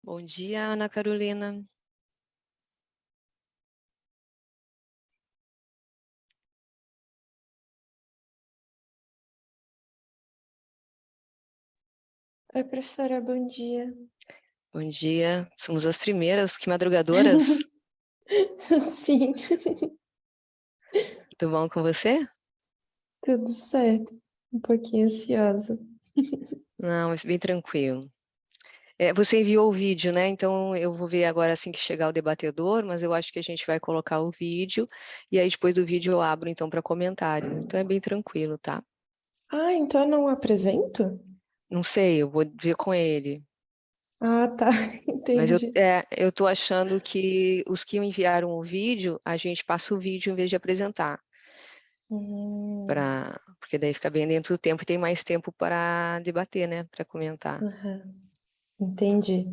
Bom dia, Ana Carolina. Oi, professora, bom dia. Bom dia. Somos as primeiras, que madrugadoras. Sim, Tudo bom com você? tudo certo. Um pouquinho ansiosa. Não, mas bem tranquilo. Você enviou o vídeo, né? Então eu vou ver agora assim que chegar o debatedor, mas eu acho que a gente vai colocar o vídeo e aí depois do vídeo eu abro então para comentário. Então é bem tranquilo, tá? Ah, então eu não apresento? Não sei, eu vou ver com ele. Ah, tá, Mas entendi. eu tô achando que os que enviaram o vídeo, a gente passa o vídeo em vez de apresentar. Hum, Porque daí fica bem dentro do tempo e tem mais tempo para debater, né? Para comentar. aham, entendi.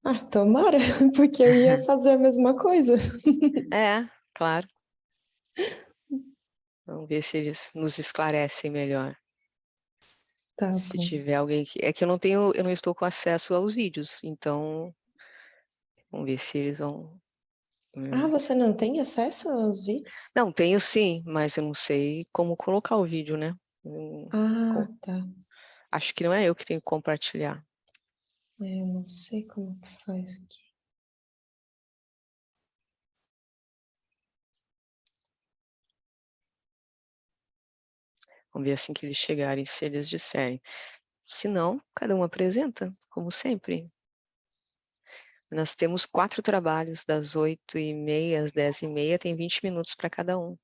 Ah, tomara, porque eu ia fazer a mesma coisa. É, claro. Vamos ver se eles nos esclarecem melhor. Tá Se bom. tiver alguém que. É que eu não estou com acesso aos vídeos, então vamos ver se eles vão. Ah, hum. você não tem acesso aos vídeos? Não, tenho sim, mas eu não sei como colocar o vídeo, né? Ah, tá. Acho que não é eu que tenho que compartilhar. Eu não sei como que faz aqui. Vamos ver assim que eles chegarem, se eles disserem. Se não, cada um apresenta, como sempre. Nós temos 4 trabalhos, das 8h30 às 10h30, tem 20 minutos para cada um.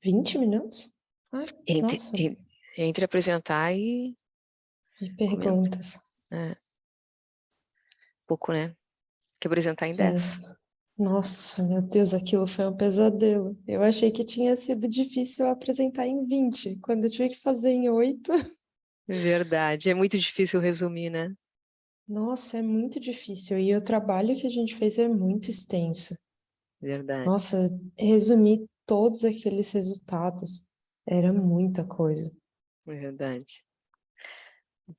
20 minutos? Ah, Entre, nossa, en- entre apresentar e e comentar. perguntas. É, pouco, né? Que apresentar em É. 10. Nossa, meu Deus, aquilo foi um pesadelo. Eu achei que tinha sido difícil apresentar em 20. Quando eu tive que fazer em 8. Verdade, é muito difícil resumir, né? Nossa, é muito difícil. E o trabalho que a gente fez é muito extenso. Verdade, Nossa, resumir todos aqueles resultados era muita coisa. verdade.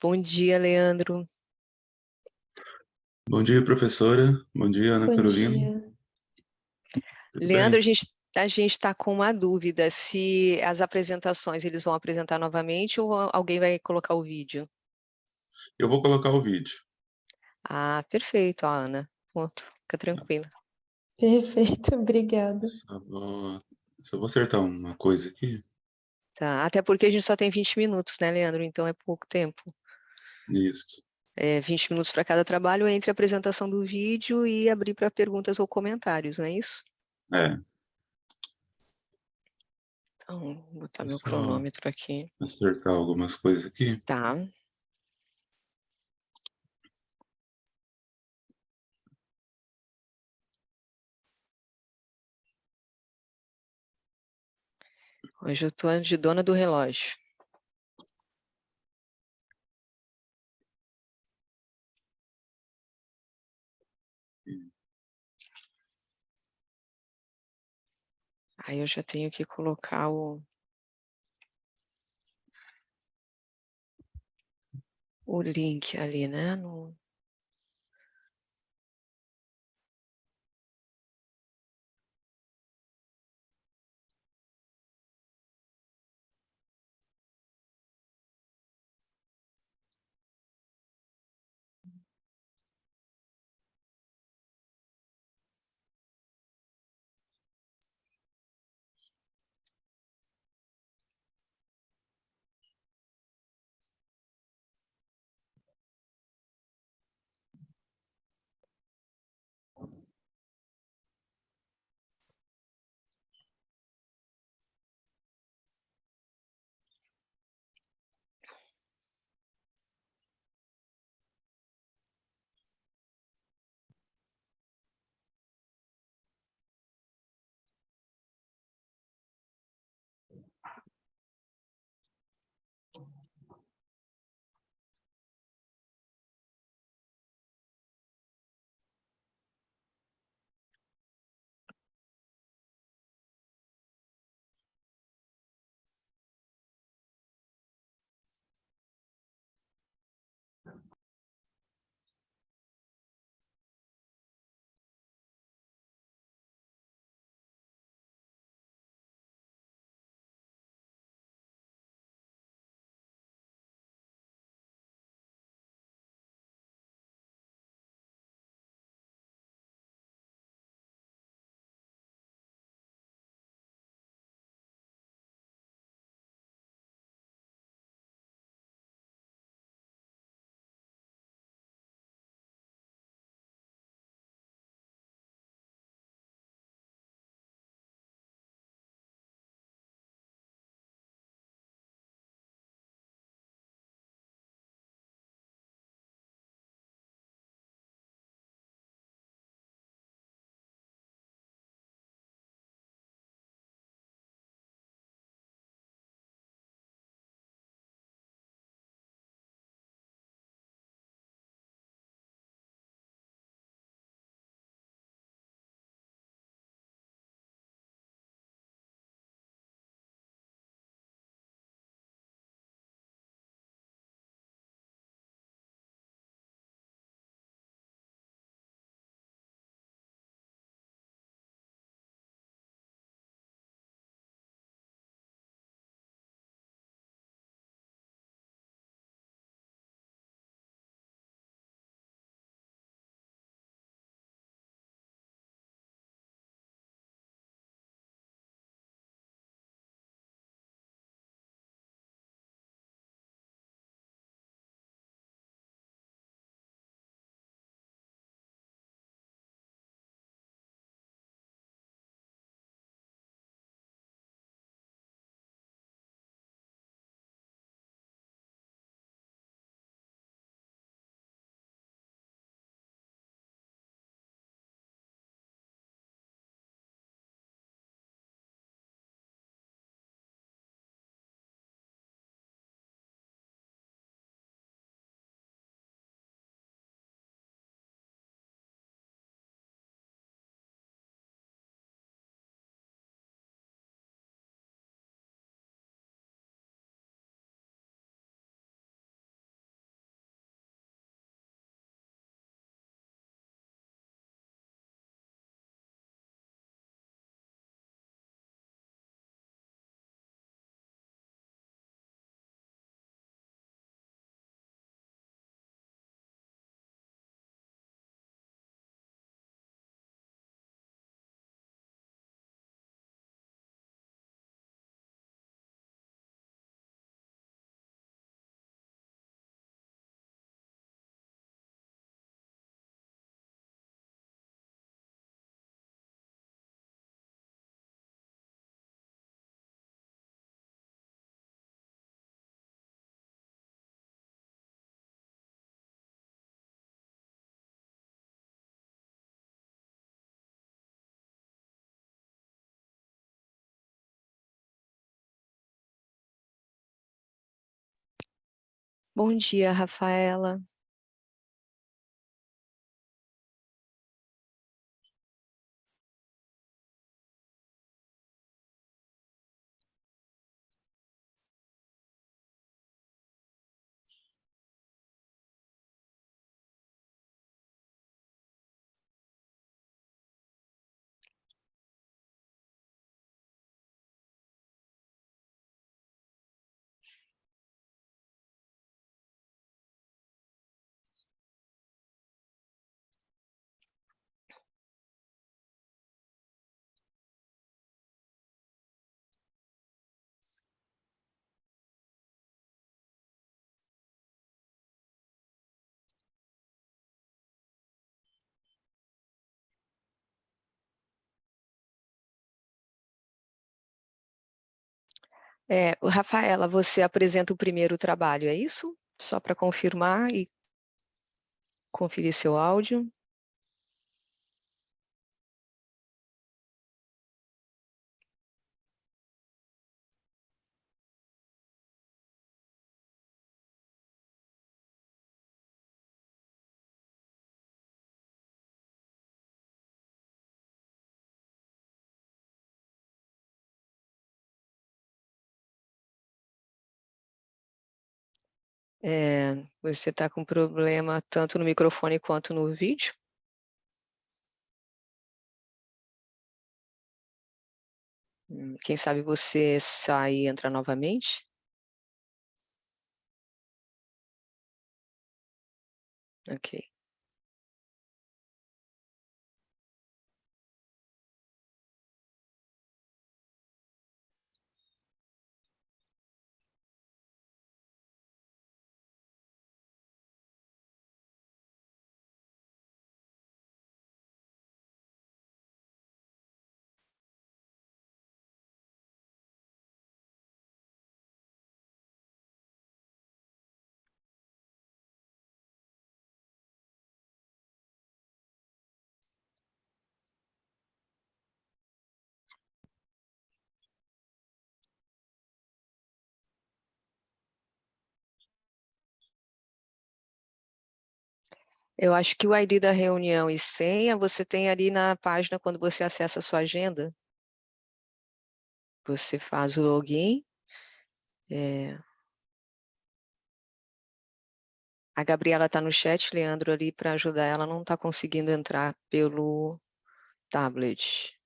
Bom dia, Leandro. Bom dia, professora. Bom dia, Ana Bom Carolina. dia. Tudo Leandro, bem? a gente está com uma dúvida se as apresentações eles vão apresentar novamente ou alguém vai colocar o vídeo. Eu vou colocar o vídeo. Ah, perfeito, Ana. Ponto. Fica tranquila. Perfeito, obrigada. Só vou acertar uma coisa aqui. Tá? Até porque a gente só tem 20 minutos, né, Leandro? Então é pouco tempo. Isso. 20 minutos para cada trabalho entre a apresentação do vídeo e abrir para perguntas ou comentários, não é isso? É, Então, vou botar é meu só cronômetro aqui. acertar algumas coisas aqui. Tá. Hoje eu tô de dona do relógio. Aí eu já tenho que colocar o link ali, né? Bom dia, Rafaela. Rafaela, você apresenta o primeiro trabalho, é isso? Só para confirmar e conferir seu áudio. Você está com problema tanto no microfone quanto no vídeo? Quem sabe você sai e entra novamente? Ok. Eu acho que o ID da reunião e senha você tem ali na página quando você acessa a sua agenda. Você faz o login. A Gabriela está no chat, Leandro ali para ajudar ela, não está conseguindo entrar pelo tablet.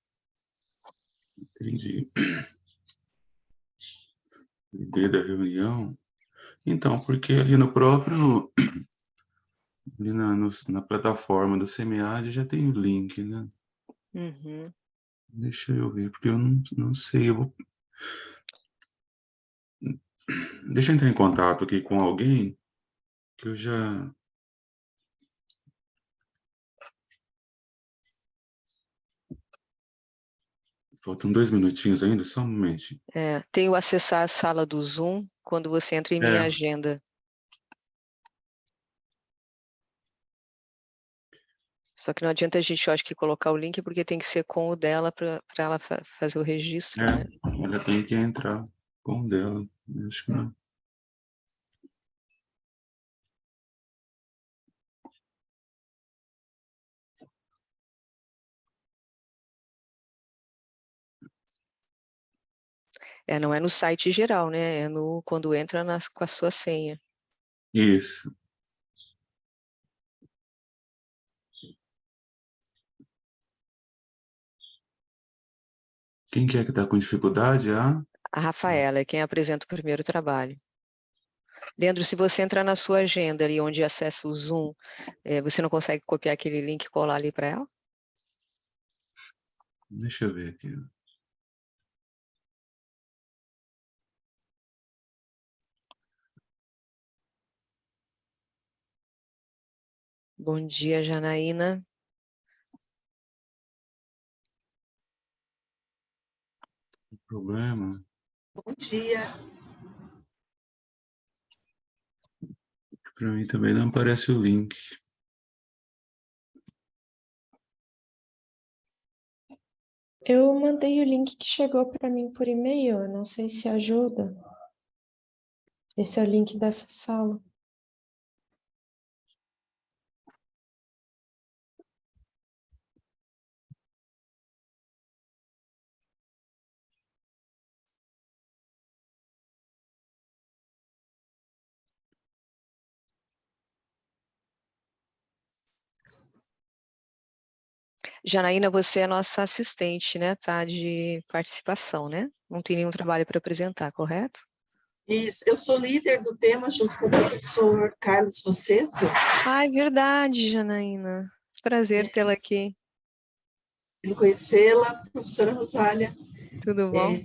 Entendi. ID da reunião. Então, porque ali no próprio, ali na plataforma do CMAD já tem o link, né? Uhum. Deixa eu ver, porque eu não sei. Deixa eu entrar em contato aqui com alguém que eu já. Faltam 2 minutinhos ainda, só um momento. Tem o acessar a sala do Zoom quando você entra em minha agenda. Só que não adianta a gente, eu acho que colocar o link, porque tem que ser com o dela para ela fazer o registro, né? Ela tem que entrar com o dela. Acho que não. Não é no site geral, né? É quando entra com a sua senha. Isso. Quem que é que está com dificuldade? A Rafaela é quem apresenta o primeiro trabalho. Leandro, se você entrar na sua agenda ali onde acessa o Zoom, você não consegue copiar aquele link e colar ali para ela? Deixa eu ver aqui. Bom dia, Janaína. Problema. Bom dia. Para mim também não aparece o link. Eu mandei o link que chegou para mim por e-mail, eu não sei se ajuda. Esse é o link dessa sala. Janaína, você é nossa assistente, né? Tá de participação, né? Não tem nenhum trabalho para apresentar, correto? Isso, eu sou líder do tema junto com o professor Carlos Rosseto. Ah, é verdade, Janaína. Prazer tê-la aqui. Quero conhecê-la, professora Rosália. Tudo bom?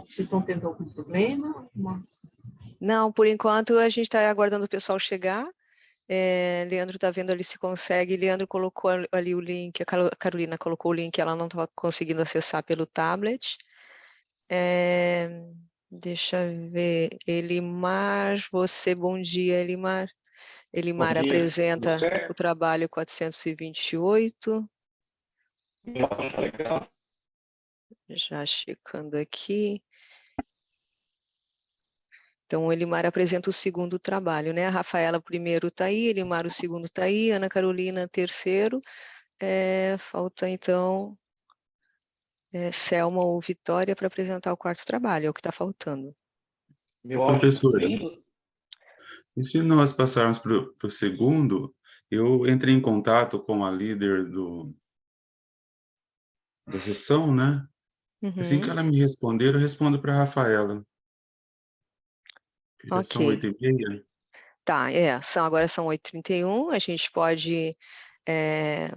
Vocês estão tendo algum problema? Não, por enquanto a gente está aguardando o pessoal chegar. Leandro está vendo ali se consegue. Leandro colocou ali o link, a Carolina colocou o link, ela não estava conseguindo acessar pelo tablet. Deixa eu ver. Elimar, bom dia, Elimar. Elimar Bom dia, apresenta tudo certo? o trabalho 428. Tá legal. Já checando aqui. Então, o Elimar apresenta o segundo trabalho, né? A Rafaela, o primeiro está aí, Elimar, o segundo está aí, Ana Carolina, terceiro. Falta, então, Selma ou Vitória para apresentar o quarto trabalho, é o que está faltando. Meu áudio está Professora, indo? e se nós passarmos para o segundo, eu entrei em contato com a líder da sessão, né? Assim que Uhum, ela me responder, eu respondo para a Rafaela. Que já são ok. 8h30. Tá, agora são 8h31, a gente pode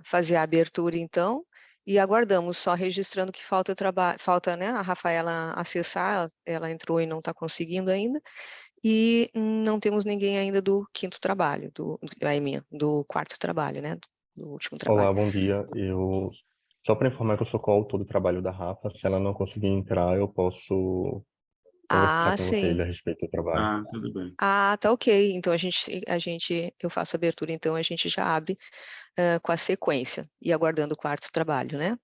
fazer a abertura, então, e aguardamos, só registrando que falta o trabalho, falta, né, a Rafaela acessar, ela entrou e não está conseguindo ainda, e não temos ninguém ainda do quinto trabalho, do quarto trabalho, né, do último trabalho. Olá, bom dia. Só para informar que eu sou coautor do trabalho da Rafa, se ela não conseguir entrar, eu posso conversar Ah, com você sim. a respeito do trabalho. Ah, tudo bem. Ah, tá ok. Então eu faço a abertura, então a gente já abre com a sequência e aguardando o quarto trabalho, né?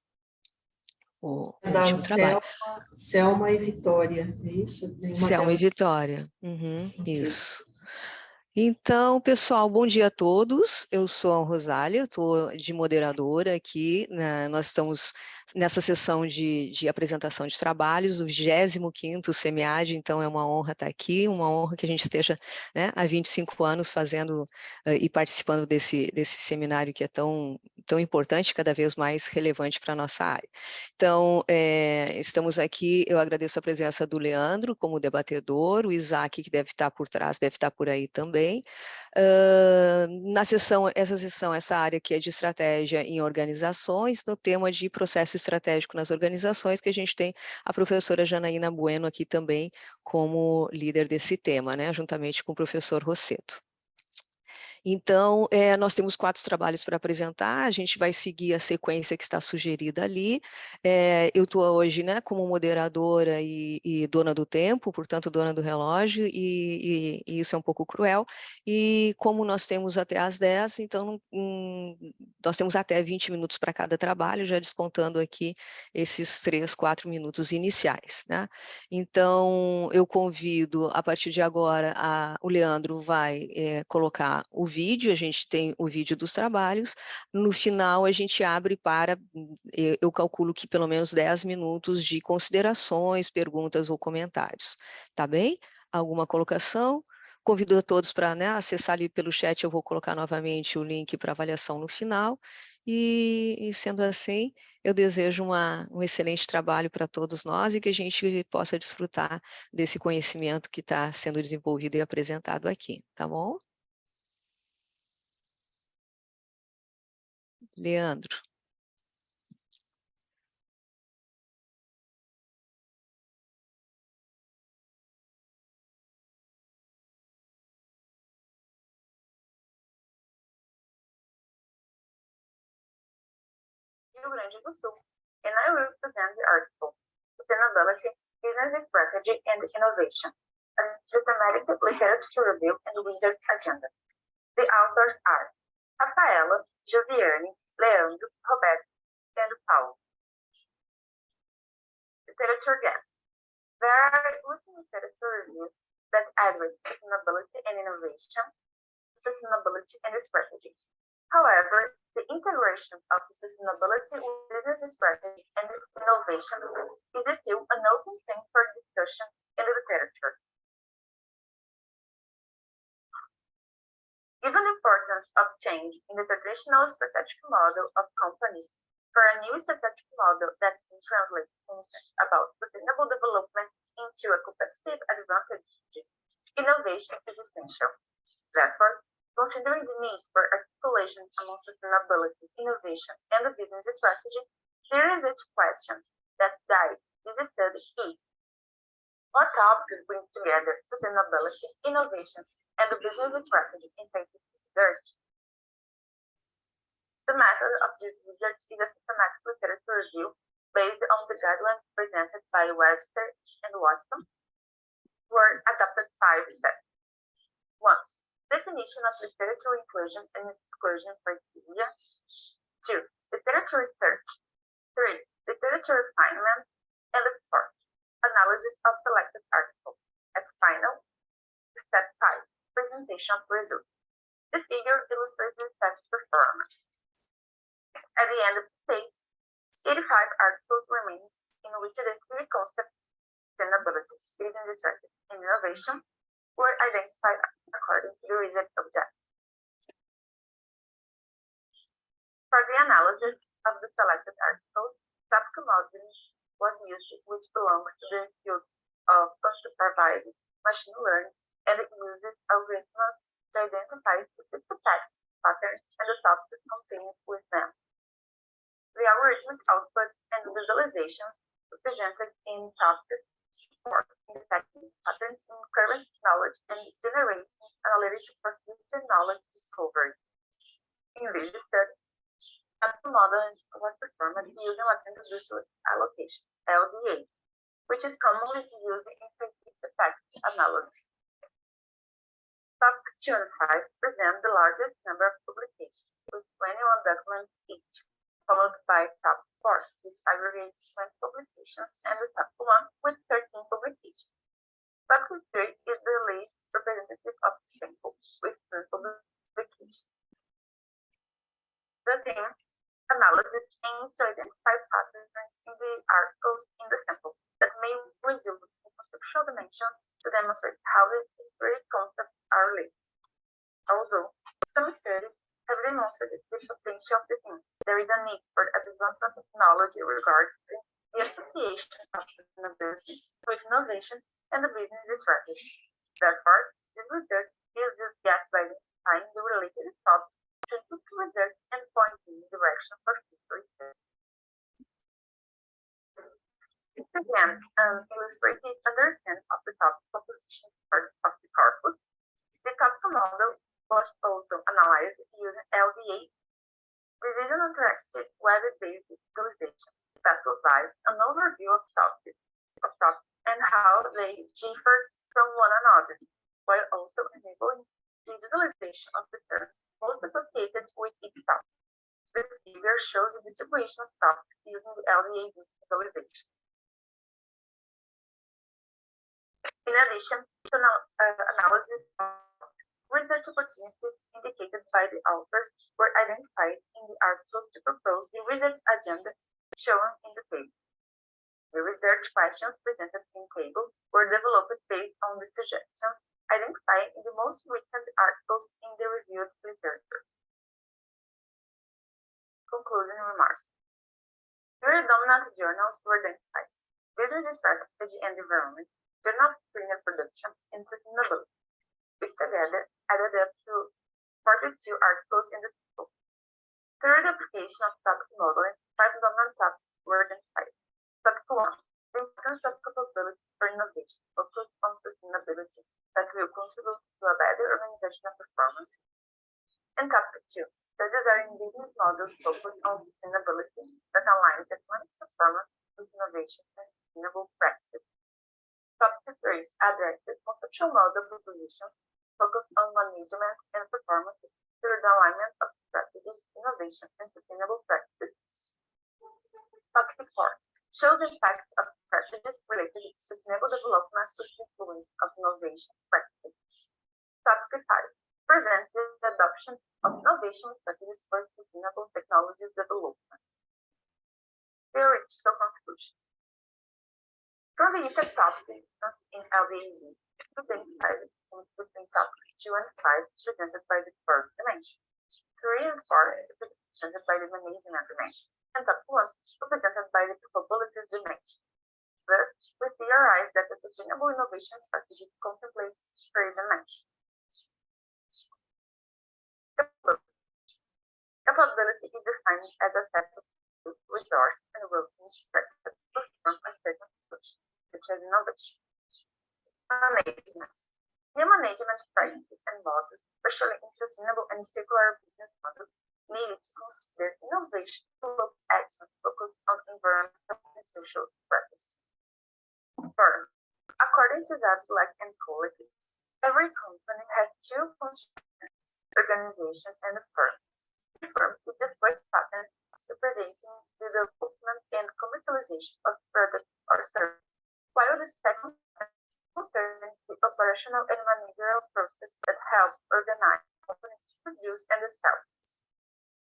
O Da último trabalho. Selma e Vitória, é isso? Nenhuma Selma e delas. Vitória. Uhum, Ok. isso. Então, pessoal, bom dia a todos. Eu sou a Rosália, estou de moderadora aqui. Nós estamos nessa sessão de apresentação de trabalhos, o 25º SEMEAD, então é uma honra estar aqui, uma honra que a gente esteja, né, há 25 anos fazendo e participando desse seminário que é tão importante, cada vez mais relevante para a nossa área. Então, estamos aqui, eu agradeço a presença do Leandro como debatedor, o Isaac, que deve estar por trás, deve estar por aí também. Essa área aqui é de estratégia em organizações, no tema de processo estratégico nas organizações, que a gente tem a professora Janaína Bueno aqui também como líder desse tema, né, juntamente com o professor Rosseto. Então, nós temos 4 trabalhos para apresentar, a gente vai seguir a sequência que está sugerida ali. Eu estou hoje, né, como moderadora e dona do tempo, portanto, dona do relógio, e isso é um pouco cruel. E como nós temos até às 10, então, nós temos até 20 minutos para cada trabalho, já descontando aqui esses 3, 4 minutos iniciais, né? Então, eu convido, a partir de agora, o Leandro vai colocar o vídeo, a gente tem o vídeo dos trabalhos, no final a gente abre para, eu calculo que pelo menos 10 minutos de considerações, perguntas ou comentários, tá bem? Alguma colocação? Convido a todos para, né, acessar ali pelo chat, eu vou colocar novamente o link para avaliação no final, e sendo assim, eu desejo um excelente trabalho para todos nós e que a gente possa desfrutar desse conhecimento que está sendo desenvolvido e apresentado aqui, tá bom? Leandro. Rio Grande do Sul, and I will present the article, Sustainability, Business Strategy and Innovation, a systematic literature review and research agenda. The authors are Rafaela, Josiane, Leandro, Roberto, and Paulo. Literature gap. There are written literature reviews that address sustainability and innovation, sustainability and strategy. However, the integration of sustainability with business strategy and innovation is still an open thing for discussion in the literature. Given the importance of change in the traditional strategic model of companies for a new strategic model that can translate concepts about sustainable development into a competitive advantage, innovation is essential. Therefore, considering the need for articulation among sustainability, innovation, and the business strategy, there is a question that guides this study is: what topics bring together sustainability, innovation, and the business strategy in scientific research? The method of this research is a systematic literature review based on the guidelines presented by Webster and Watson, were adopted 5 steps. 1. Definition of literature inclusion and exclusion criteria. 2. Literature research. 3. Literature refinement. And 4. Analysis of selected articles. At final, step 5. Presentation of results. The figure illustrates the test performance. At the end of the stage, 85 articles remain in which the 3 concepts, sustainability, business strategy, and innovation, were identified according to the research objectives. For the analysis of the selected articles, topic modeling was used, which belongs to the field of unsupervised machine learning, and it uses algorithms to identify specific types, patterns, and the topics contained with them. The algorithmic output and visualizations represented in topics support in detecting patterns in current knowledge and generating analytics for future knowledge discovery. In this study, topic modeling was performed using latent resource allocation (LDA), which is commonly used in scientific effects analysis. Topic 2 and 5 present the largest number of publications, with 21 documents each, followed by top 4, which aggregates 20 publications, and the top 1 with 13 publications. Topic 3 is the least representative of the sample, with 10 publications. The theme analysis aims to identify patterns in the articles in the sample that may result in conceptual dimensions to demonstrate how the 3 concepts are linked. Although some studies have demonstrated the potential of the theme, there is a need for advanced technology regarding the association of sustainability with innovation and the business strategy. Therefore, this research is discussed by identifying the related topics, scientific research, and pointing the direction for future study. This again illustrates the understanding of the topic composition part of the corpus. The topic model was also analyzed using LDA. This is an interactive web-based visualization that provides an overview of topics and how they differ from one another, while also enabling the visualization of the terms most associated with each topic. This figure shows the distribution of topics using the LDA visualization. In addition to analysis of research opportunities indicated by the authors were identified in the articles to propose the research agenda shown in the table. The research questions presented in the table were developed based on the suggestions identified in the most recent articles in the reviewed literature. Concluding remarks. 3 dominant journals were identified: Business Strategy and Environment, Journal of Green Production, and Sustainability, which together added up to 42 articles in the table. Through the application of topic modeling, 5 dominant topics were identified. Topic 1, the importance of capability for innovation, focused on sustainability that will contribute to a better organizational performance. And topic 2, the design business models focused on sustainability that aligns economic performance with innovation and sustainable practice. Topic 3 addresses conceptual model propositions focused on management and performance through the alignment of strategies, innovation, and sustainable practices. Topic 4 shows the impact of strategies related to sustainable development with the influence of innovation practices. Topic 5 presents the adoption of innovation strategies for sustainable technologies development. Theoretical conclusion. To read the top distance in LBAV, identify the distance between topics 2 and 5 represented by the first dimension. 3 and 4 represented by the management dimension, and topic 1 represented by the probabilities dimension. Thus, we theorize that the sustainable innovation strategy contemplates 3 dimensions. Capability is defined as a set of resources and working structures to perform a certain function, such as innovation. Management. New management practices and models, especially in sustainable and circular business models, need to consider innovation to look actions focused on environmental and social practices. First, according to Zaslak and colleagues, every company has 2 constituents, organization and a firm. The firm is the first partner representing the development and commercialization of products or services, while the second concerns the operational and managerial process that help organize companies to produce and sell.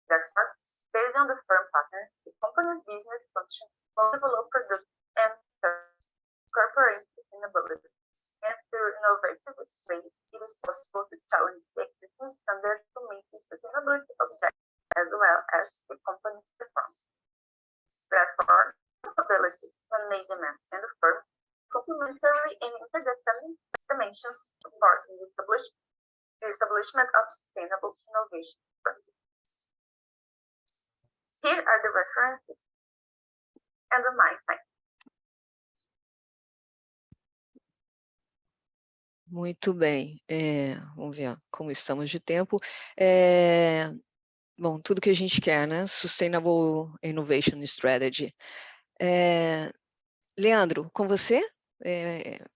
Therefore, based on the firm partner, the company's business function will develop products and services, incorporate sustainability, and through innovative ways, it is possible to challenge the existing standards to meet the sustainability objectives as well as the company's performance. Therefore, capability, management, and the firm complementary and interdependent dimensions supporting the establishment of sustainable innovation practices. Here are the references and the mindset. Muito bem. Vamos ver como estamos de tempo. Bom, tudo que a gente quer, né? Sustainable Innovation Strategy. Leandro, com você?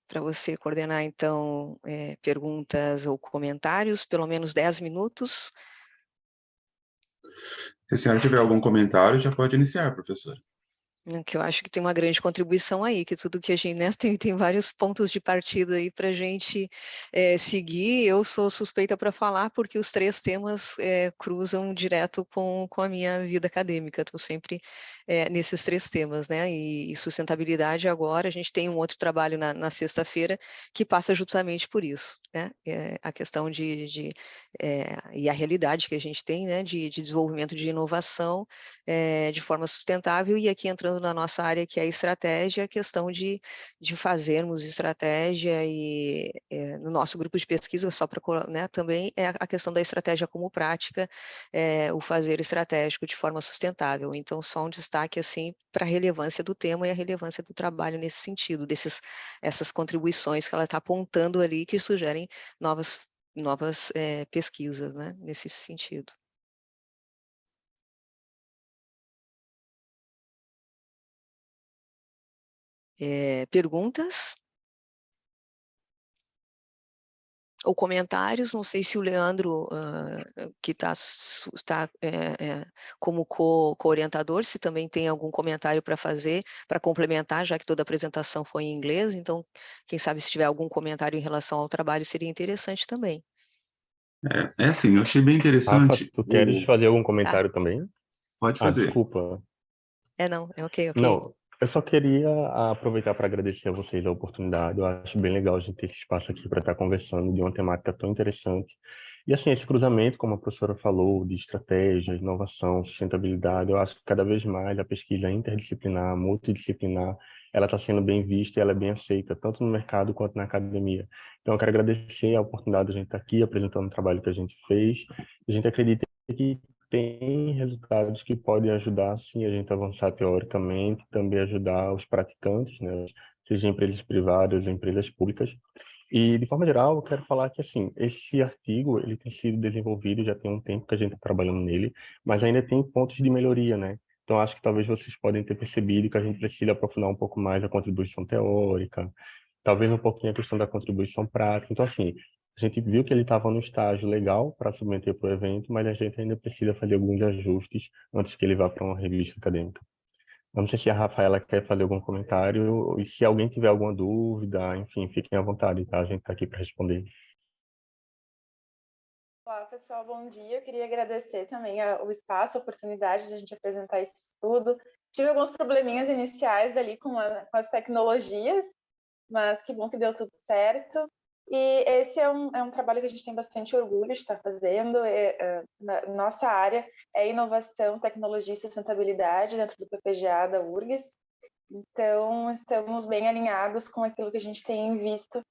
Para você coordenar, então, perguntas ou comentários, pelo menos 10 minutos. Se a senhora tiver algum comentário, já pode iniciar, professora. Que eu acho que tem uma grande contribuição aí, que tudo que a gente, né, tem vários pontos de partida aí para a gente seguir. Eu sou suspeita para falar porque os 3 temas cruzam direto com a minha vida acadêmica. Estou sempre nesses 3 temas, né? E sustentabilidade agora, a gente tem um outro trabalho na sexta-feira que passa justamente por isso, né? A questão e a realidade que a gente tem, né, de desenvolvimento de inovação de forma sustentável, e aqui entrando na nossa área, que é a estratégia, a questão de fazermos estratégia, e no nosso grupo de pesquisa, só para, né, também é a questão da estratégia como prática, o fazer estratégico de forma sustentável. Então, só um destaque assim para a relevância do tema e a relevância do trabalho nesse sentido, essas contribuições que ela está apontando ali, que sugerem novas pesquisas, né, nesse sentido. Perguntas? Ou comentários? Não sei se o Leandro, que está como co-orientador, se também tem algum comentário para fazer, para complementar, já que toda a apresentação foi em inglês. Então, quem sabe, se tiver algum comentário em relação ao trabalho, seria interessante também. Sim, eu achei bem interessante. Rafa, tu queres fazer algum comentário também? Pode fazer. Desculpa. Não, ok. Não, eu só queria aproveitar para agradecer a vocês a oportunidade. Eu acho bem legal a gente ter esse espaço aqui para estar conversando de uma temática tão interessante. E assim, esse cruzamento, como a professora falou, de estratégia, inovação, sustentabilidade, eu acho que cada vez mais a pesquisa interdisciplinar, multidisciplinar, ela está sendo bem vista e ela é bem aceita, tanto no mercado quanto na academia. Então, eu quero agradecer a oportunidade de a gente estar aqui apresentando o trabalho que a gente fez. A gente acredita que tem resultados que podem ajudar, sim, a gente a avançar teoricamente, também ajudar os praticantes, né, seja empresas privadas ou empresas públicas. E, de forma geral, eu quero falar que, assim, esse artigo, ele tem sido desenvolvido, já tem um tempo que a gente está trabalhando nele, mas ainda tem pontos de melhoria, né? Então, acho que talvez vocês podem ter percebido que a gente precisa aprofundar um pouco mais a contribuição teórica, talvez um pouquinho a questão da contribuição prática. Então, assim, a gente viu que ele estava no estágio legal para submeter para o evento, mas a gente ainda precisa fazer alguns ajustes antes que ele vá para uma revista acadêmica. Eu não sei se a Rafaela quer fazer algum comentário, e se alguém tiver alguma dúvida, enfim, fiquem à vontade, tá? A gente está aqui para responder. Olá, pessoal, bom dia. Eu queria agradecer também o espaço, a oportunidade de a gente apresentar esse estudo. tive alguns probleminhas iniciais ali com as tecnologias, mas que bom que deu tudo certo. E esse é um trabalho que a gente tem bastante orgulho de estar fazendo. Nossa área é inovação, tecnologia e sustentabilidade dentro do PPGA da URGS. Então, estamos bem alinhados com aquilo que a gente tem visto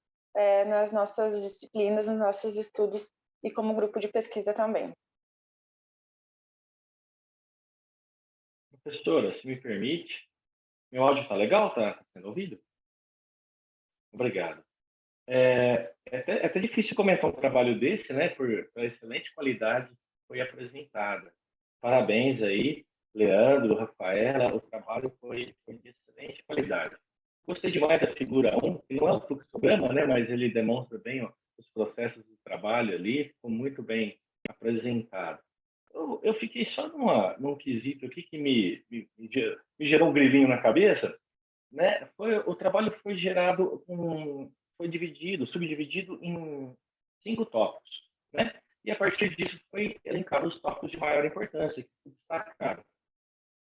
nas nossas disciplinas, nos nossos estudos e como grupo de pesquisa também. Professora, se me permite, meu áudio está legal? Está sendo ouvido? Obrigado. É até difícil comentar um trabalho desse, né, por a excelente qualidade que foi apresentada. Parabéns aí, Leandro, Rafaela, o trabalho foi de excelente qualidade. Gostei demais da figura 1, que não é um fluxograma, né, mas ele demonstra bem os processos do trabalho ali, ficou muito bem apresentado. Eu fiquei só num quesito aqui que me gerou um grilinho na cabeça, né? O trabalho foi gerado subdividido em 5 tópicos, né? E a partir disso foi elencado os tópicos de maior importância, que se destacaram.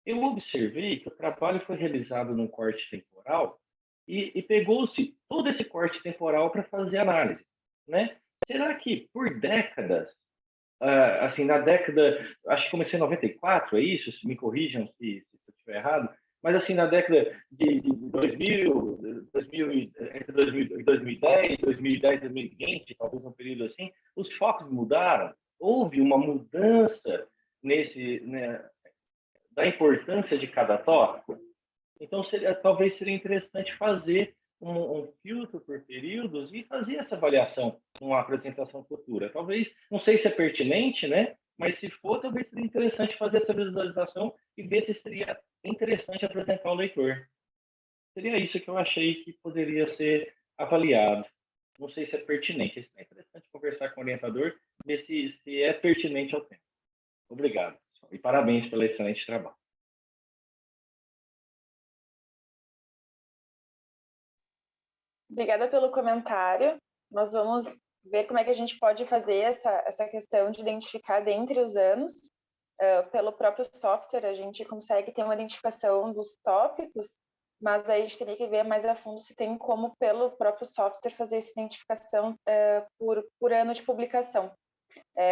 Eu observei que o trabalho foi realizado num corte temporal e pegou-se todo esse corte temporal para fazer análise, né? Será que por décadas, assim, na década, acho que comecei em 94, é isso? Me corrijam se eu estiver errado, mas assim, na década de 2000, entre 2010, 2020, talvez um período assim, os focos mudaram, houve uma mudança da importância de cada tópico. Então, talvez seria interessante fazer um filtro por períodos e fazer essa avaliação numa apresentação futura. Talvez, não sei se é pertinente, né? Mas se for, talvez seria interessante fazer essa visualização e ver se seria interessante apresentar ao leitor. Seria isso que eu achei que poderia ser avaliado. Não sei se é pertinente. É interessante conversar com o orientador, ver se é pertinente ao tema. Obrigado, pessoal. E parabéns pelo excelente trabalho. Obrigada pelo comentário. Nós vamos ver como é que a gente pode fazer essa questão de identificar dentre os anos. Pelo próprio software, a gente consegue ter uma identificação dos tópicos, mas aí a gente teria que ver mais a fundo se tem como, pelo próprio software, fazer essa identificação por ano de publicação.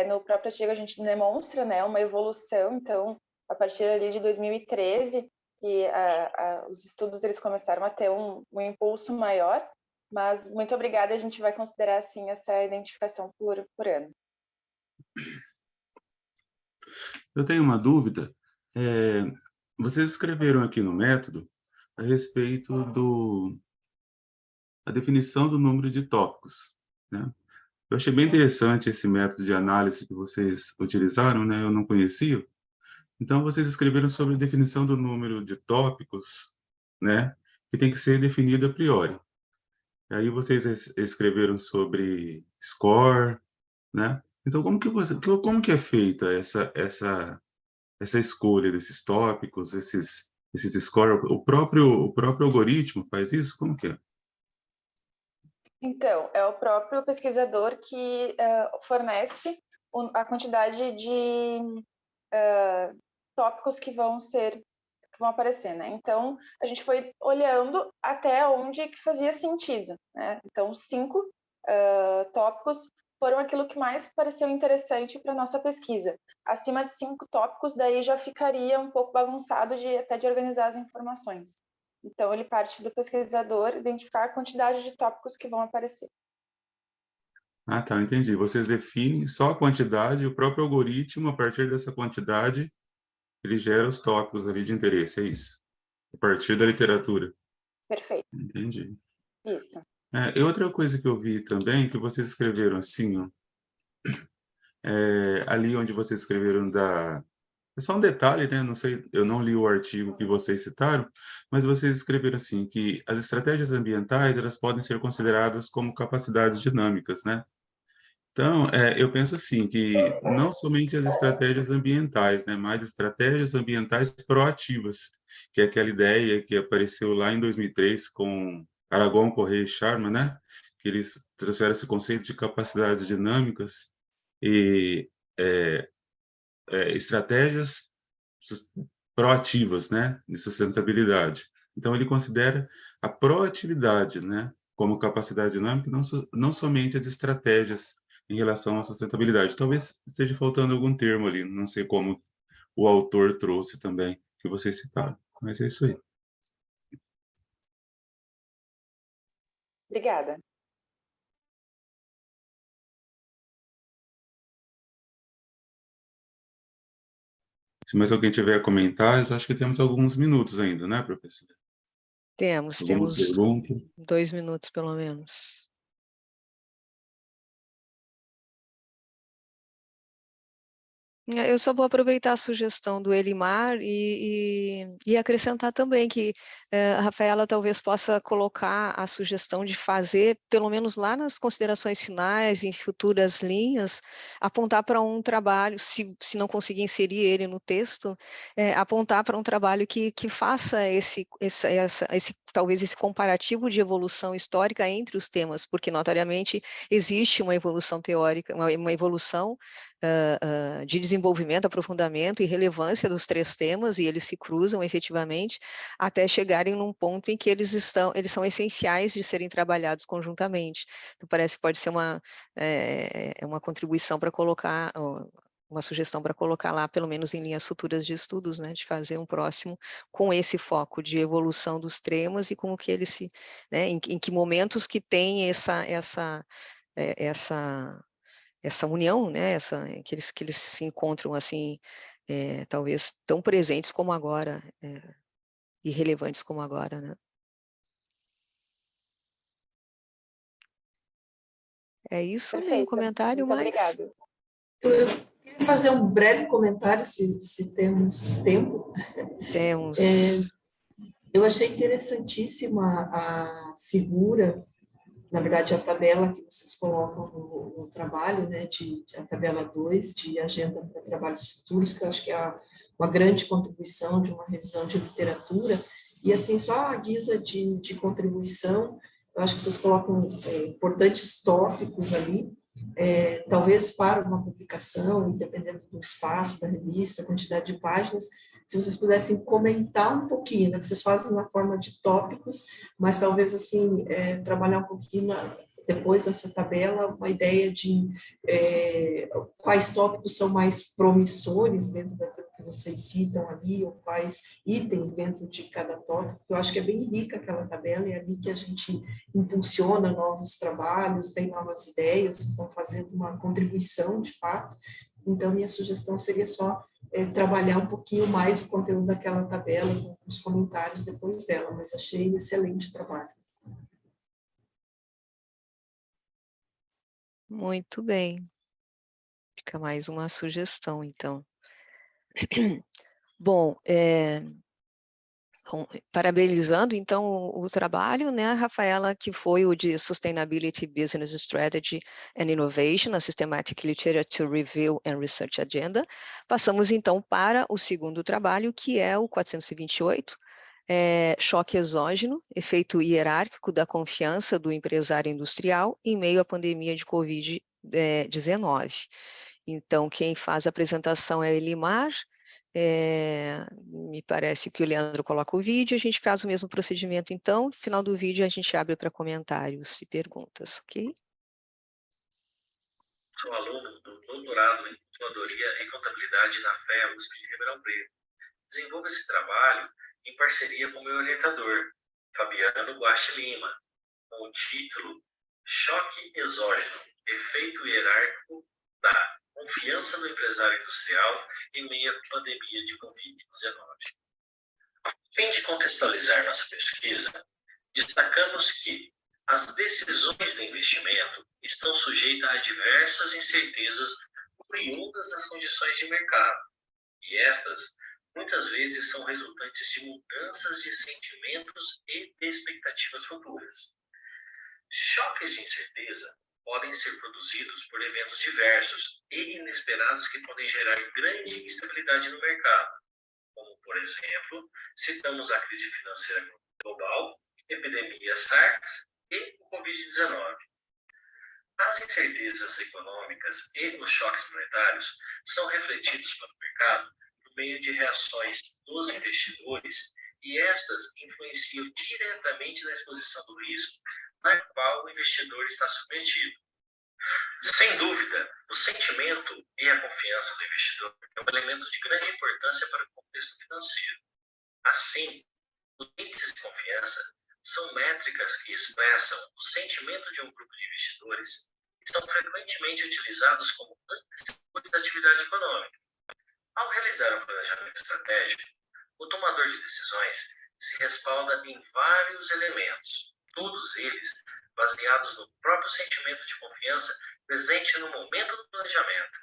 No próprio artigo, a gente demonstra, né, uma evolução. Então, a partir ali de 2013, que os estudos eles começaram a ter um impulso maior. Mas muito obrigada, a gente vai considerar assim essa identificação por ano. Eu tenho uma dúvida. Vocês escreveram aqui no método a respeito da definição do número de tópicos, né? Eu achei bem interessante esse método de análise que vocês utilizaram, né? Eu não conhecia. Então, vocês escreveram sobre a definição do número de tópicos, né? Que tem que ser definido a priori. Aí vocês escreveram sobre score, né? Então, como que é feita essa escolha desses tópicos, esses scores? O próprio algoritmo faz isso? Como que é? Então, é o próprio pesquisador que fornece a quantidade de tópicos que vão aparecer, né? Então, a gente foi olhando até onde que fazia sentido, né? Então, 5 tópicos foram aquilo que mais pareceu interessante para nossa pesquisa. Acima de 5 tópicos, daí já ficaria um pouco bagunçado até de organizar as informações. Então, ele parte do pesquisador identificar a quantidade de tópicos que vão aparecer. Ah, tá, entendi. Vocês definem só a quantidade, o próprio algoritmo, a partir dessa quantidade, ele gera os tópicos ali de interesse, é isso? A partir da literatura. Perfeito. Entendi. Isso. E outra coisa que eu vi também, que vocês escreveram assim, ó, ali onde vocês escreveram é só um detalhe, né? Não sei, eu não li o artigo que vocês citaram, mas vocês escreveram assim, que as estratégias ambientais, elas podem ser consideradas como capacidades dinâmicas, né? Então, eu penso assim, que não somente as estratégias ambientais, né, mas estratégias ambientais proativas, que é aquela ideia que apareceu lá em 2003 com Aragon, Corrêa e Sharma, né, que eles trouxeram esse conceito de capacidades dinâmicas e estratégias proativas, né, de sustentabilidade. Então, ele considera a proatividade, né, como capacidade dinâmica, não somente as estratégias em relação à sustentabilidade. Talvez esteja faltando algum termo ali, não sei como o autor trouxe também, que vocês citaram, mas é isso aí. Obrigada. Se mais alguém tiver comentários, acho que temos alguns minutos ainda, né, professor? Temos Alguma pergunta? 2 minutos, pelo menos. Eu só vou aproveitar a sugestão do Elimar e acrescentar também que a Rafaela talvez possa colocar a sugestão de fazer, pelo menos lá nas considerações finais, em futuras linhas, apontar para um trabalho, se não conseguir inserir ele no texto, apontar para um trabalho que faça talvez esse comparativo de evolução histórica entre os temas, porque notariamente existe uma evolução teórica, uma evolução de desenvolvimento, aprofundamento e relevância dos 3 temas, e eles se cruzam efetivamente até chegarem num ponto em que eles são essenciais de serem trabalhados conjuntamente. Então, parece que pode ser uma contribuição para colocar, uma sugestão para colocar lá, pelo menos em linhas futuras de estudos, né, de fazer um próximo com esse foco de evolução dos temas e como que eles se, né, em que momentos que tem essa união, né, que eles se encontram assim, talvez tão presentes como agora, e relevantes como agora, né? É isso, nenhum Perfeito. comentário Muito mais? obrigada. Eu queria fazer um breve comentário, se temos tempo. Temos. Eu achei interessantíssima a figura, na verdade, a tabela que vocês colocam no trabalho, né, a tabela 2, de agenda para trabalhos futuros, que eu acho que é uma grande contribuição de uma revisão de literatura. E, assim, só a guisa de contribuição, eu acho que vocês colocam importantes tópicos ali, talvez para uma publicação, dependendo do espaço da revista, a quantidade de páginas, se vocês pudessem comentar um pouquinho, né, que vocês fazem na forma de tópicos, mas talvez, assim, trabalhar um pouquinho depois dessa tabela, uma ideia de quais tópicos são mais promissores dentro daquilo que vocês citam ali, ou quais itens dentro de cada tópico. Eu acho que é bem rica aquela tabela, é ali que a gente impulsiona novos trabalhos, tem novas ideias, vocês estão fazendo uma contribuição, de fato. Então, minha sugestão seria só trabalhar um pouquinho mais o conteúdo daquela tabela, com os comentários depois dela, mas achei excelente trabalho. Muito bem. Fica mais uma sugestão, então. Bom, parabenizando, então, o trabalho, né, Rafaela, que foi o de Sustainability Business Strategy and Innovation, a Systematic Literature Review and Research Agenda. Passamos, então, para o segundo trabalho, que é o 428, choque exógeno, efeito hierárquico da confiança do empresário industrial em meio à pandemia de Covid-19. Então, quem faz a apresentação é a Elimar. Me parece que o Leandro coloca o vídeo, a gente faz o mesmo procedimento, então, no final do vídeo a gente abre para comentários e perguntas, ok? Sou aluno do doutorado em Controladoria e Contabilidade na FEA USP de Ribeirão Preto. Desenvolvo esse trabalho em parceria com meu orientador, Fabiano Guache Lima, com o título Choque Exógeno, Efeito Hierárquico da Confiança do Empresário Industrial em meio à pandemia de Covid-19. A fim de contextualizar nossa pesquisa, destacamos que as decisões de investimento estão sujeitas a diversas incertezas oriundas das condições de mercado, e estas muitas vezes são resultantes de mudanças de sentimentos e de expectativas futuras. Choques de incerteza podem ser produzidos por eventos diversos e inesperados que podem gerar grande instabilidade no mercado, como, por exemplo, citamos a crise financeira global, epidemia SARS e o Covid-19. As incertezas econômicas e os choques monetários são refletidos pelo mercado meio de reações dos investidores e estas influenciam diretamente na exposição do risco na qual o investidor está submetido. Sem dúvida, o sentimento e a confiança do investidor é um elemento de grande importância para o contexto financeiro. Assim, os índices de confiança são métricas que expressam o sentimento de um grupo de investidores e são frequentemente utilizados como antecedentes da atividade econômica. Ao realizar um planejamento estratégico, o tomador de decisões se respalda em vários elementos, todos eles baseados no próprio sentimento de confiança presente no momento do planejamento.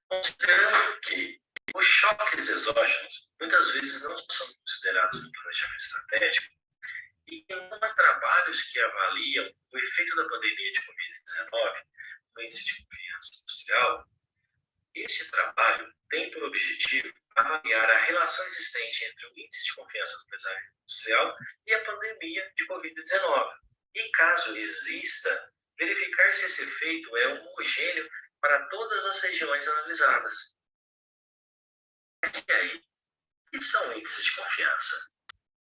Considerando que os choques exógenos muitas vezes não são considerados no planejamento estratégico e que não há trabalhos que avaliam o efeito da pandemia de Covid-19 no índice de confiança industrial, esse trabalho tem por objetivo avaliar a relação existente entre o índice de confiança do empresário industrial e a pandemia de Covid-19. E caso exista, verificar se esse efeito é homogêneo para todas as regiões analisadas. E aí, o que são índices de confiança?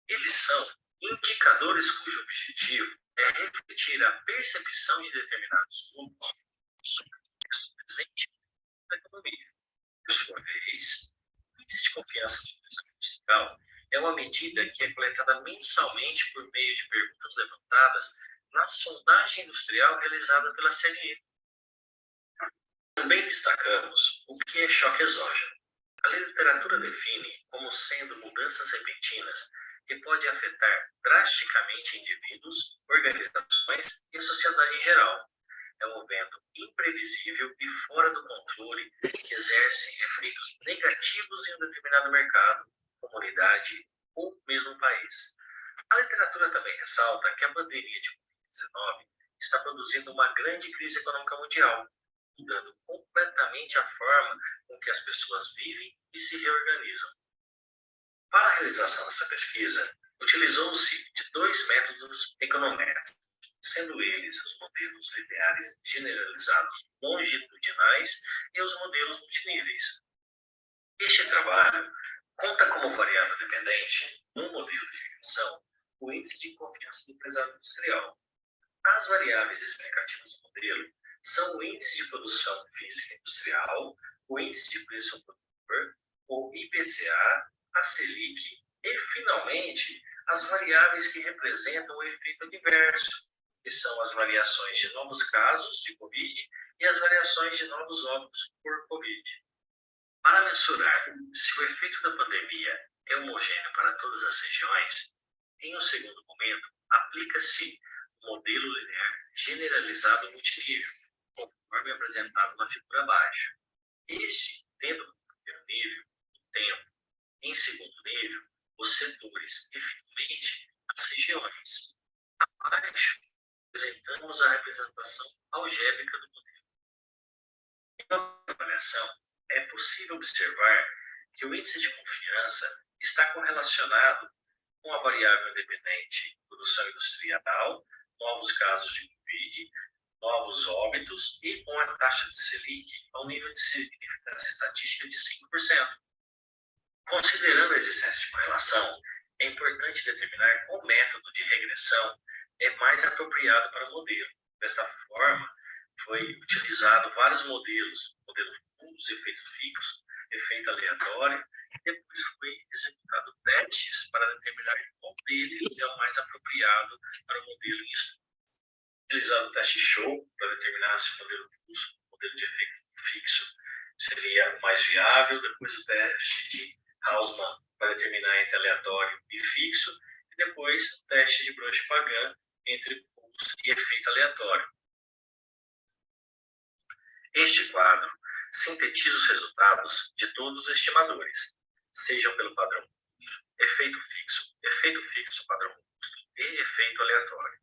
Eles são indicadores cujo objetivo é refletir a percepção de determinados grupos sobre o contexto presente da economia. Por sua vez, o índice de confiança do empresário industrial é uma medida que é coletada mensalmente por meio de perguntas levantadas na sondagem industrial realizada pela CNI. Também destacamos o que é choque exógeno. A literatura define como sendo mudanças repentinas que podem afetar drasticamente indivíduos, organizações e a sociedade em geral. É um evento imprevisível e fora do controle que exerce efeitos negativos em um determinado mercado, comunidade ou mesmo país. A literatura também ressalta que a pandemia de Covid-19 está produzindo uma grande crise econômica mundial, mudando completamente a forma com que as pessoas vivem e se reorganizam. Para a realização dessa pesquisa, utilizou-se de 2 métodos econométricos, sendo eles os modelos lineares generalizados longitudinais e os modelos multiníveis. Este trabalho conta como variável dependente, num modelo de regressão, o índice de confiança do empresário industrial. As variáveis explicativas do modelo são o índice de produção física industrial, o índice de preço ao produtor, o IPCA, a Selic e, finalmente, as variáveis que representam o efeito adverso, que são as variações de novos casos de Covid e as variações de novos óbitos por Covid. Para mensurar se o efeito da pandemia é homogêneo para todas as regiões, em um segundo momento, aplica-se o modelo linear generalizado multinível, conforme apresentado na figura abaixo. Este, tendo como primeiro nível o tempo, em segundo nível, os setores e, finalmente, as regiões. Abaixo, apresentamos a representação algébrica do modelo. Em uma avaliação, é possível observar que o índice de confiança está correlacionado com a variável dependente produção industrial, novos casos de Covid, novos óbitos e com a taxa de Selic ao nível de significância estatística de 5%. Considerando a existência de uma relação, é importante determinar qual método de regressão é mais apropriado para o modelo. Desta forma, foi utilizado vários modelos, modelo fundos, efeito fixo, efeito aleatório, e depois foi executado testes para determinar qual deles é o mais apropriado para o modelo em estudo. Utilizado o teste show para determinar se o modelo pulso, modelo de efeito fixo, seria mais viável, depois o teste de Hausmann para determinar entre aleatório e fixo, e depois o teste de Broch-Pagan entre pulso e efeito aleatório. Este quadro sintetiza os resultados de todos os estimadores, sejam pelo padrão custo, efeito fixo padrão custo e efeito aleatório.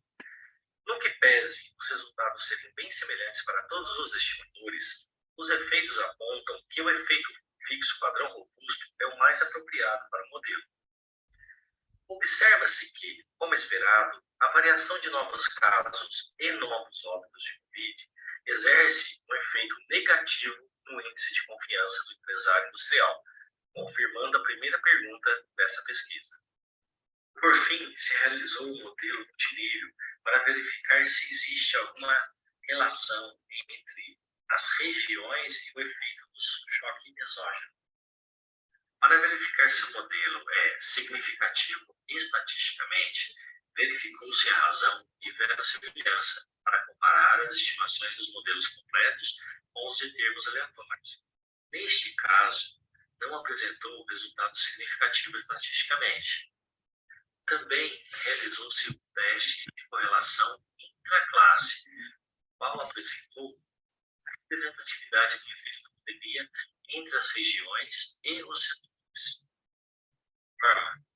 No que pese os resultados serem bem semelhantes para todos os estimadores, os efeitos apontam que o efeito fixo padrão robusto é o mais apropriado para o modelo. Observa-se que, como esperado, a variação de novos casos e novos óbitos de Covid exerce um efeito negativo no índice de confiança do empresário industrial, confirmando a primeira pergunta dessa pesquisa. Por fim, se realizou um modelo multinível para verificar se existe alguma relação entre as regiões e o efeito do choque exógeno. Para verificar se o modelo é significativo estatisticamente, verificou-se a razão de verossimilhança para comparar as estimações dos modelos completos com os de termos aleatórios. Neste caso, não apresentou resultados significativos estatisticamente. Também realizou-se um teste de correlação intraclasse, o qual apresentou a representatividade do efeito da pandemia entre as regiões e os setores.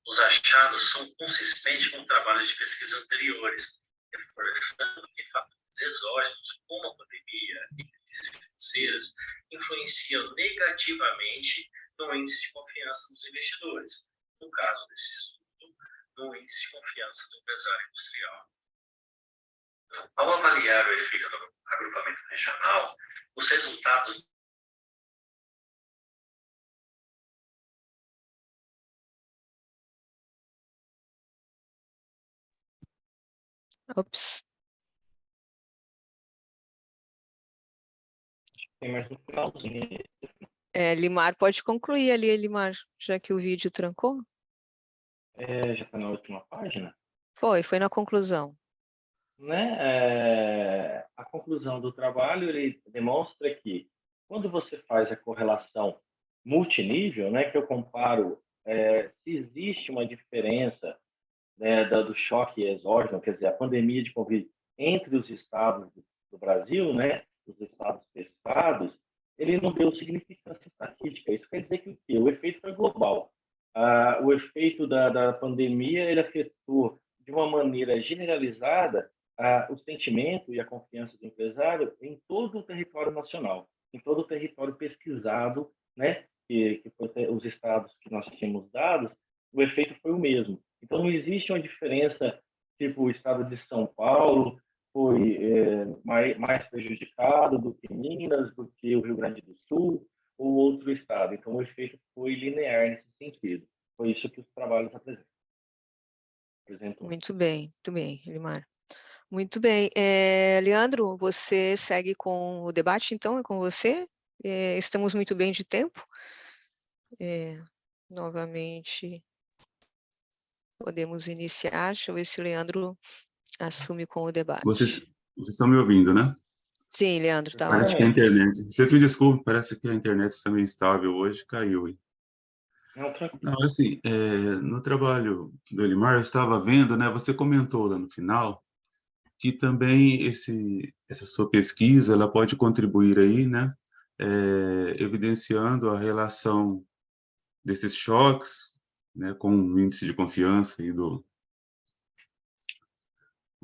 Os achados são consistentes com trabalhos de pesquisa anteriores, reforçando que fatores exógenos, como a pandemia e crises financeiras, influenciam negativamente no índice de confiança dos investidores. No caso desse estudo, no índice de confiança do empresário industrial. Ao avaliar o efeito do agrupamento regional, os resultados Ops. Tem mais um finalzinho. Limar, pode concluir ali, Limar, já que o vídeo trancou? Já está na última página. Foi na conclusão. Né? A conclusão do trabalho ele demonstra que quando você faz a correlação multinível, né, que eu comparo se existe uma diferença, né, do choque exógeno, quer dizer, a pandemia de Covid entre os estados do Brasil, né, os estados pescados, ele não deu significância estatística. Isso quer dizer que o efeito foi global. O efeito da pandemia ele afetou de uma maneira generalizada o sentimento e a confiança do empresário em todo o território nacional, em todo o território pesquisado, né, que foi os estados que nós tínhamos dados, o efeito foi o mesmo. Então, não existe uma diferença, tipo, o estado de São Paulo foi mais prejudicado do que Minas, do que o Rio Grande do Sul ou outro estado. Então, o efeito foi linear nesse sentido. Foi isso que os trabalhos apresentam. Muito bem, Limar. Muito bem. Leandro, você segue com o debate, então, é com você? Estamos muito bem de tempo. Novamente, podemos iniciar. Deixa eu ver se o Leandro assume com o debate. Vocês estão me ouvindo, né? Sim, Leandro, está Parece que a internet... Vocês me desculpem, parece que a internet está meio instável hoje, caiu. Hein? Não, assim, no trabalho do Elimar, eu estava vendo, né? Você comentou lá no final que também essa sua pesquisa ela pode contribuir aí, né? Evidenciando a relação desses choques, né, com o índice de confiança e o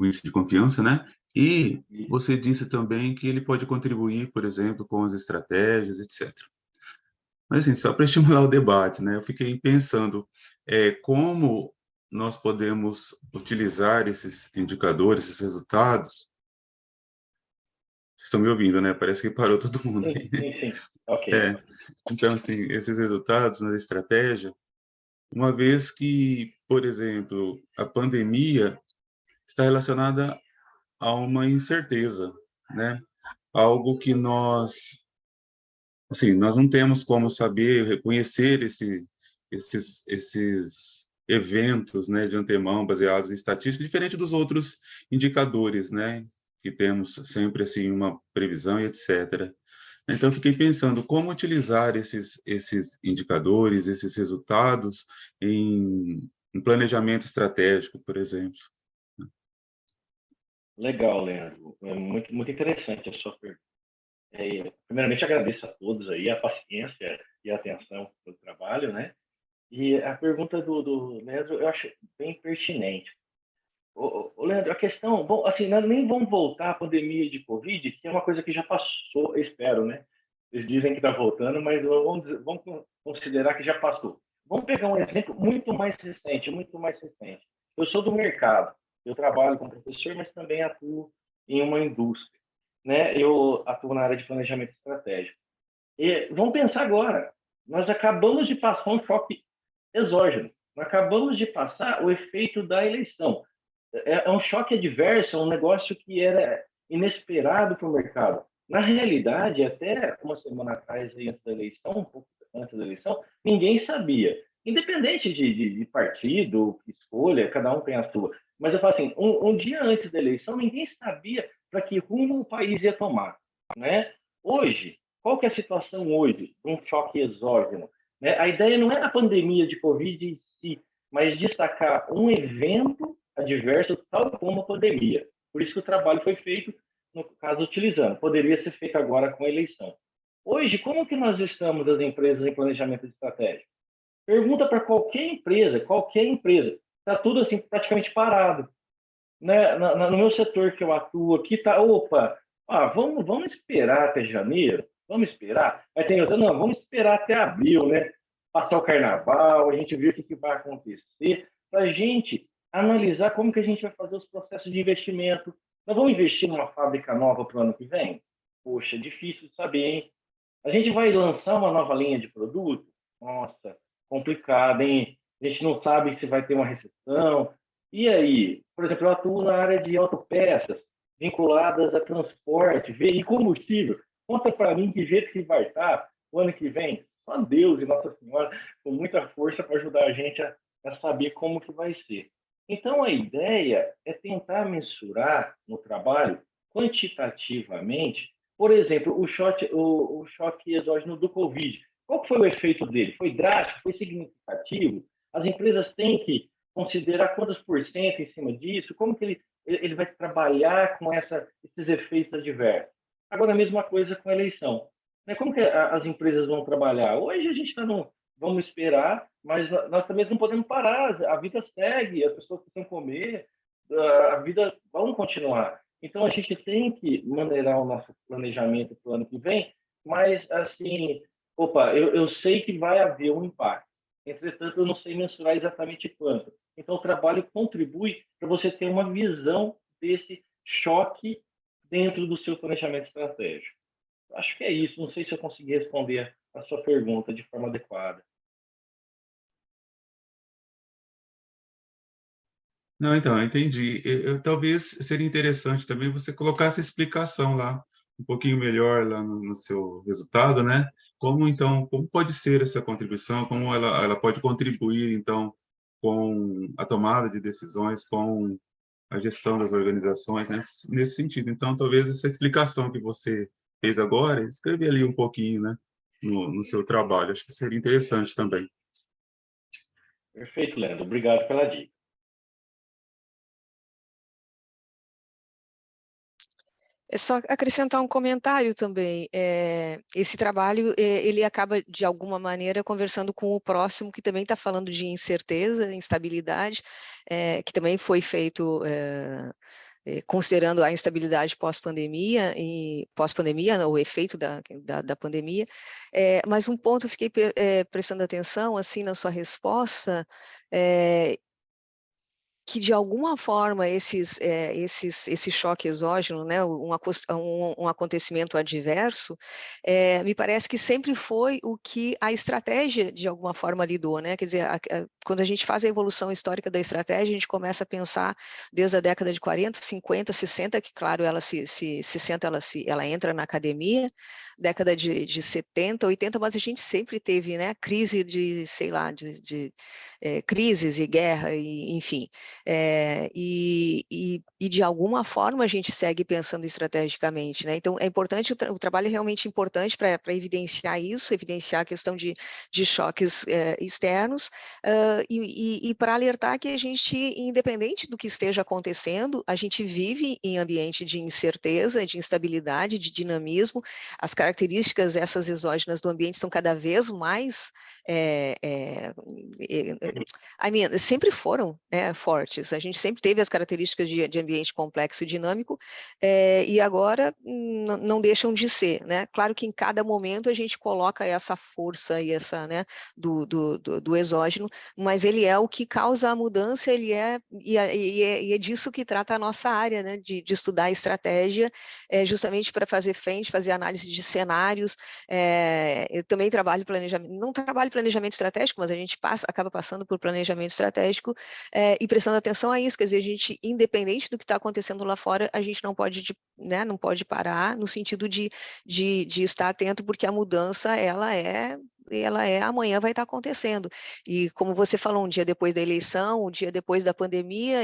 índice de confiança, né? E você disse também que ele pode contribuir, por exemplo, com as estratégias, etc. Mas, assim, só para estimular o debate, né? Eu fiquei pensando como nós podemos utilizar esses indicadores, esses resultados. Vocês estão me ouvindo, né? Parece que parou todo mundo. Sim. Ok. Então, assim, esses resultados na estratégia, uma vez que, por exemplo, a pandemia está relacionada a uma incerteza, né? Algo que nós não temos como saber, reconhecer esses eventos, né, de antemão, baseados em estatísticas, diferente dos outros indicadores, né, que temos sempre, assim, uma previsão e etc. Então, eu fiquei pensando como utilizar esses indicadores, esses resultados em planejamento estratégico, por exemplo. Legal, Leandro. Muito, muito interessante a sua pergunta. Primeiramente, agradeço a todos aí a paciência e a atenção pelo trabalho, né? E a pergunta do Leandro eu acho bem pertinente. Leandro, a questão, bom, assim, nós nem vamos voltar à pandemia de Covid, que é uma coisa que já passou, eu espero, né? Eles dizem que está voltando, mas vamos considerar que já passou. Vamos pegar um exemplo muito mais recente. Eu sou do mercado, eu trabalho como professor, mas também atuo em uma indústria, né? Eu atuo na área de planejamento estratégico. Vamos pensar agora. Nós acabamos de passar um choque exógeno. Nós acabamos de passar o efeito da eleição. É um choque adverso, é um negócio que era inesperado para o mercado. Na realidade, até uma semana atrás, antes da eleição, um pouco antes da eleição, ninguém sabia. Independente de partido, escolha, cada um tem a sua. Mas eu falo assim, um dia antes da eleição, ninguém sabia para que rumo o país ia tomar, né? Hoje, qual que é a situação hoje de um choque exógeno? Né? A ideia não é a pandemia de Covid em si, mas destacar um evento adverso, tal como a pandemia. Por isso que o trabalho foi feito, no caso, utilizando. Poderia ser feito agora com a eleição. Hoje, como que nós estamos, as empresas, em planejamento estratégico? Pergunta para qualquer empresa. Está tudo assim, praticamente parado. Né? No meu setor que eu atuo aqui, está, vamos esperar até janeiro? Vamos esperar? Aí tem outra, não, vamos esperar até abril, né? Passar o carnaval, a gente ver o que vai acontecer, para a gente analisar como que a gente vai fazer os processos de investimento. Nós vamos investir numa fábrica nova para o ano que vem? Poxa, difícil de saber, hein? A gente vai lançar uma nova linha de produto? Nossa, complicado, hein? A gente não sabe se vai ter uma recessão. E aí? Por exemplo, eu atuo na área de autopeças, vinculadas a transporte, e combustível. Conta para mim que jeito que vai estar o ano que vem. Só Deus e Nossa Senhora com muita força para ajudar a gente a saber como que vai ser. Então, a ideia é tentar mensurar no trabalho, quantitativamente, por exemplo, o choque exógeno do Covid. Qual foi o efeito dele? Foi drástico? Foi significativo? As empresas têm que considerar quantos por cento em cima disso? Como que ele vai trabalhar com esses efeitos adversos? Agora, a mesma coisa com a eleição. Como que as empresas vão trabalhar? Hoje a gente está vamos esperar, mas nós também não podemos parar. A vida segue, as pessoas precisam comer, a vida vão continuar. Então, a gente tem que maneirar o nosso planejamento para o ano que vem, mas, assim, eu sei que vai haver um impacto. Entretanto, eu não sei mensurar exatamente quanto. Então, o trabalho contribui para você ter uma visão desse choque dentro do seu planejamento estratégico. Acho que é isso. Não sei se eu consegui responder a sua pergunta de forma adequada. Não, então, eu entendi. Talvez seria interessante também você colocar essa explicação lá, um pouquinho melhor lá no seu resultado, né? Como pode ser essa contribuição, como ela pode contribuir, então, com a tomada de decisões, com a gestão das organizações, né? Nesse sentido. Então, talvez essa explicação que você fez agora, escrever ali um pouquinho, né? No seu trabalho. Acho que seria interessante também. Perfeito, Leandro. Obrigado pela dica. É só acrescentar um comentário também. Esse trabalho, ele acaba, de alguma maneira, conversando com o próximo, que também está falando de incerteza, instabilidade, que também foi feito considerando a instabilidade pós-pandemia, o efeito da pandemia. Mas um ponto eu fiquei prestando atenção, assim, na sua resposta, que de alguma forma esse choque exógeno, né, um acontecimento adverso, me parece que sempre foi o que a estratégia de alguma forma lidou, né? Quer dizer, quando a gente faz a evolução histórica da estratégia, a gente começa a pensar desde a década de 40, 50, 60, que claro, ela ela entra na academia, década de 70, 80, mas a gente sempre teve, né, crise de, sei lá, crises e guerra, enfim. E de alguma forma a gente segue pensando estrategicamente, né? Então é importante, o trabalho é realmente importante para evidenciar isso, evidenciar a questão de choques externos, e para alertar que a gente, independente do que esteja acontecendo, a gente vive em ambiente de incerteza, de instabilidade, de dinamismo. As características essas exógenas do ambiente são cada vez mais sempre foram fortes. A gente sempre teve as características de ambiente complexo e dinâmico, e agora não deixam de ser, né? Claro que em cada momento a gente coloca essa força e essa, né, do exógeno, mas ele é o que causa a mudança, e é disso que trata a nossa área, né, de estudar a estratégia, justamente para fazer frente, fazer análise de cenários. Eu também trabalho planejamento, não trabalho planejamento estratégico, mas a gente acaba passando por planejamento estratégico e prestando atenção a isso. Quer dizer, a gente, independente do que está acontecendo lá fora, a gente não pode, né, não pode parar no sentido de estar atento, porque a mudança, ela é amanhã vai estar acontecendo. E como você falou, um dia depois da eleição, um dia depois da pandemia,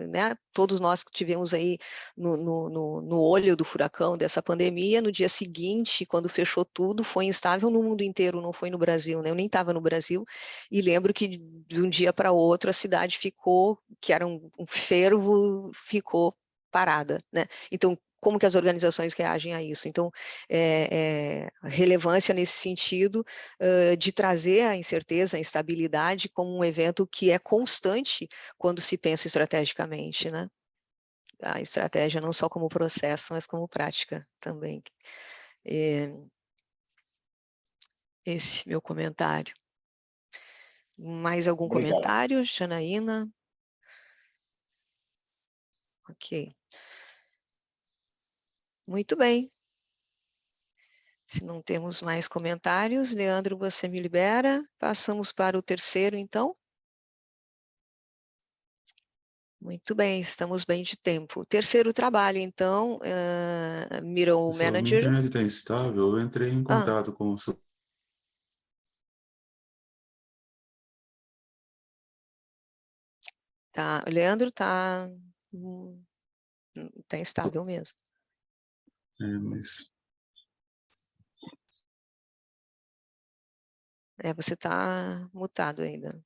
né, todos nós que tivemos aí no olho do furacão dessa pandemia, no dia seguinte, quando fechou tudo, foi instável no mundo inteiro, não foi no Brasil, né? Eu nem estava no Brasil, e lembro que de um dia para outro a cidade ficou, que era um fervo, ficou parada, né? Então, como que as organizações reagem a isso? Então, relevância nesse sentido de trazer a incerteza, a instabilidade como um evento que é constante quando se pensa estrategicamente, né? A estratégia não só como processo, mas como prática também. Esse meu comentário. Mais algum comentário, Janaína? Ok. Muito bem. Se não temos mais comentários, Leandro, você me libera. Passamos para o terceiro, então. Muito bem, estamos bem de tempo. O terceiro trabalho, então, Middle Pessoal, minha Manager. internet está instável, eu entrei em contato com o Tá, o Leandro está instável mesmo. mas Você está mutado ainda.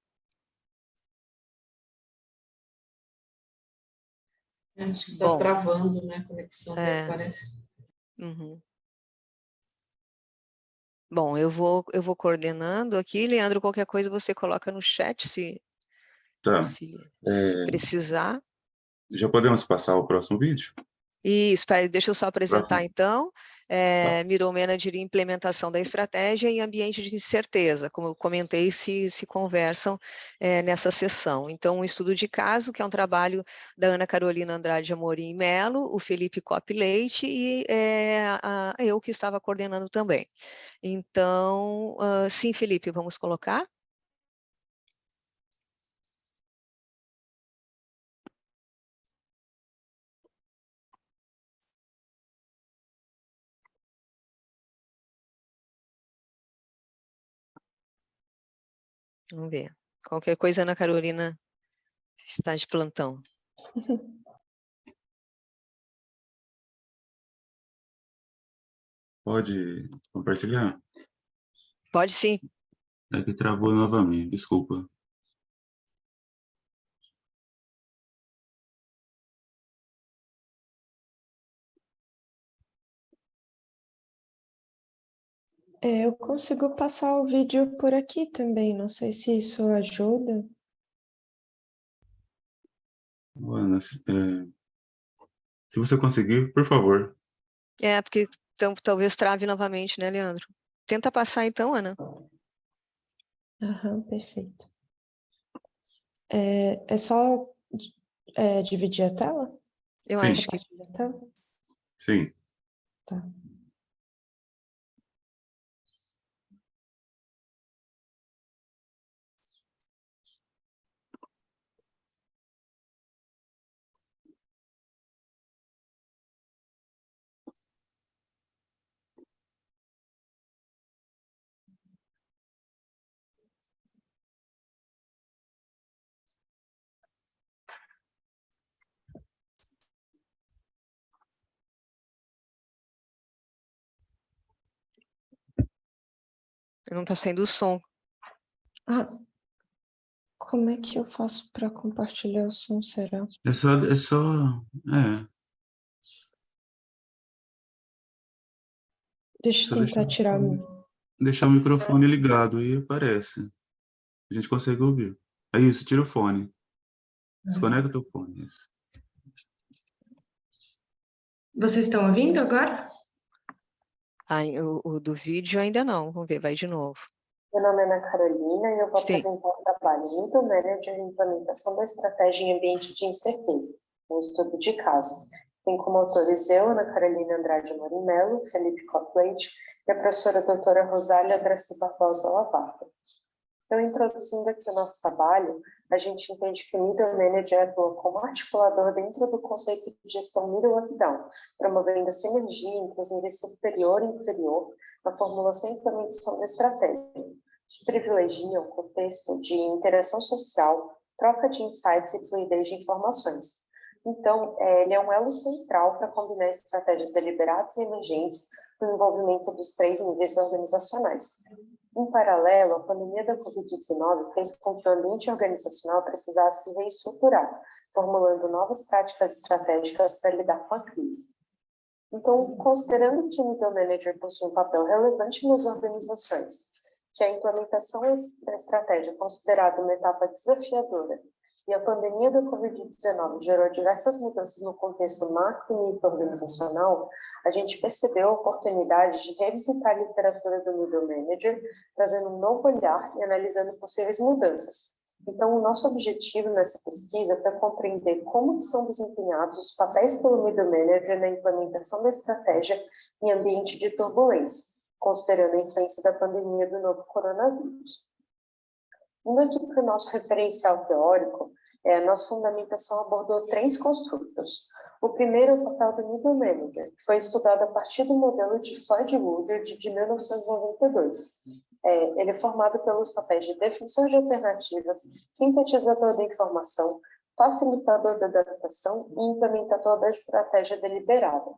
Acho que está travando, né, a conexão dele, parece. Uhum. Bom, eu vou coordenando aqui. Leandro, qualquer coisa você coloca no chat se precisar. Já podemos passar ao próximo vídeo? Isso, deixa eu só apresentar então. Middle Manager e implementação da estratégia em ambiente de incerteza, como eu comentei, se conversam nessa sessão. Então, um estudo de caso, que é um trabalho da Ana Carolina Andrade Amorim Melo, o Felipe Cop Leite e eu que estava coordenando também. Então, sim, Felipe, vamos colocar? Vamos ver. Qualquer coisa, Ana Carolina está de plantão. Pode compartilhar? Pode sim. É que travou novamente, desculpa. Eu consigo passar o vídeo por aqui também, não sei se isso ajuda. Ana, se você conseguir, por favor. Porque então, talvez trave novamente, né, Leandro? Tenta passar então, Ana. Aham, perfeito. É só dividir a tela? Eu Sim. acho que... Compartilhar a tela? Sim. Tá. Não está saindo o som. Como é que eu faço para compartilhar o som, será? Deixa eu tentar tirar... Deixar o microfone ligado e aparece. A gente consegue ouvir. É isso, tira o fone. Desconecta o fone. Isso. Vocês estão ouvindo agora? O do vídeo ainda não. Vamos ver, vai de novo. Meu nome é Ana Carolina e eu vou apresentar o trabalho Middle Manager e implementação da estratégia em ambiente de incerteza, um estudo de caso. Tem como autores eu, Ana Carolina Andrade Amorim Melo, Felipe Copleite e a professora doutora Rosália Graci Barbosa Lavarca. Então, introduzindo aqui o nosso trabalho, a gente entende que o Middle Manager atua como articulador dentro do conceito de gestão Middle Up-Down, promovendo a sinergia entre os níveis superior e inferior na formulação e implementação da estratégia, que privilegia um contexto de interação social, troca de insights e fluidez de informações. Então, ele é um elo central para combinar estratégias deliberadas e emergentes com o envolvimento dos 3 níveis organizacionais. Em paralelo, a pandemia da Covid-19 fez com que o ambiente organizacional precisasse se reestruturar, formulando novas práticas estratégicas para lidar com a crise. Então, considerando que o Middle Manager possui um papel relevante nas organizações, que a implementação da estratégia é considerada uma etapa desafiadora, e a pandemia da Covid-19 gerou diversas mudanças no contexto macro e micro-organizacional, a gente percebeu a oportunidade de revisitar a literatura do Middle Manager, trazendo um novo olhar e analisando possíveis mudanças. Então, o nosso objetivo nessa pesquisa foi compreender como são desempenhados os papéis pelo Middle Manager na implementação da estratégia em ambiente de turbulência, considerando a influência da pandemia do novo coronavírus. Indo aqui para o nosso referencial teórico, a nossa fundamentação abordou 3 construtos. O primeiro é o papel do Middle Manager, que foi estudado a partir do modelo de Floyd Woodard de 1992. Ele é formado pelos papéis de defensor de alternativas, sintetizador da informação, facilitador da adaptação e implementador da estratégia deliberada.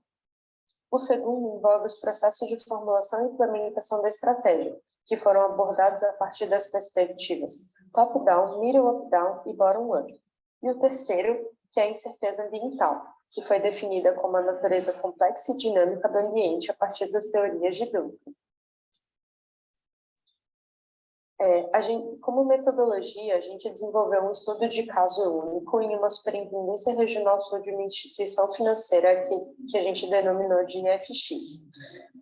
O segundo envolve os processos de formulação e implementação da estratégia, que foram abordados a partir das perspectivas top-down, middle-up-down e bottom-up. E o terceiro, que é a incerteza ambiental, que foi definida como a natureza complexa e dinâmica do ambiente a partir das teorias de Duncan. Como metodologia, a gente desenvolveu um estudo de caso único em uma superintendência regional sul de uma instituição financeira que a gente denominou de IFX.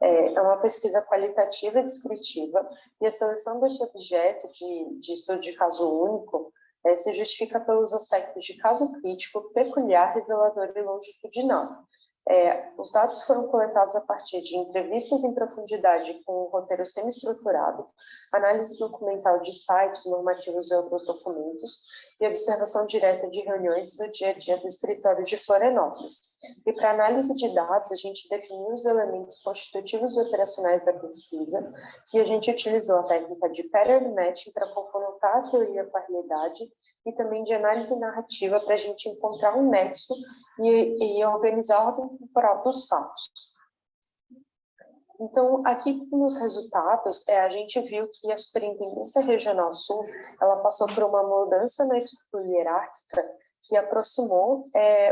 É uma pesquisa qualitativa e descritiva, e a seleção deste objeto de estudo de caso único se justifica pelos aspectos de caso crítico, peculiar, revelador e longitudinal. Os dados foram coletados a partir de entrevistas em profundidade com um roteiro semi-estruturado, análise documental de sites, normativos e outros documentos, e observação direta de reuniões do dia a dia do escritório de Florianópolis. E para análise de dados, a gente definiu os elementos constitutivos e operacionais da pesquisa, e a gente utilizou a técnica de pattern matching para confrontar a teoria com a realidade, e também de análise narrativa para a gente encontrar um nexo e organizar a ordem temporal dos fatos. Então, aqui nos resultados, a gente viu que a Superintendência Regional Sul, ela passou por uma mudança na estrutura hierárquica que aproximou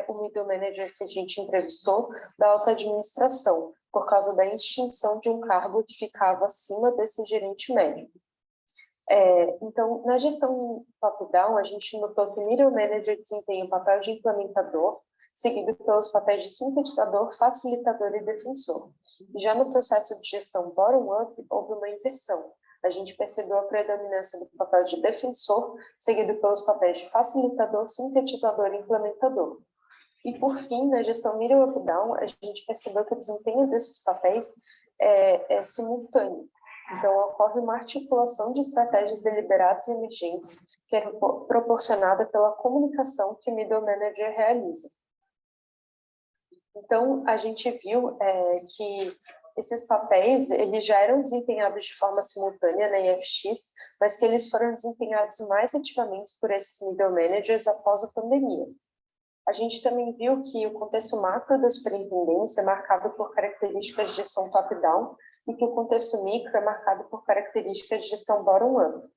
o Middle Manager que a gente entrevistou da alta administração, por causa da extinção de um cargo que ficava acima desse gerente médio. Então, na gestão top-down, a gente notou que o Middle Manager desempenha o papel de implementador, seguido pelos papéis de sintetizador, facilitador e defensor. E já no processo de gestão bottom-up, houve uma inversão. A gente percebeu a predominância do papel de defensor, seguido pelos papéis de facilitador, sintetizador e implementador. E, por fim, na gestão middle up-down, a gente percebeu que o desempenho desses papéis é simultâneo. Então, ocorre uma articulação de estratégias deliberadas e emergentes que é proporcionada pela comunicação que o Middle Manager realiza. Então, a gente viu que esses papéis eles já eram desempenhados de forma simultânea na IFX, mas que eles foram desempenhados mais ativamente por esses Middle Managers após a pandemia. A gente também viu que o contexto macro da superintendência é marcado por características de gestão top-down e que o contexto micro é marcado por características de gestão bottom-up.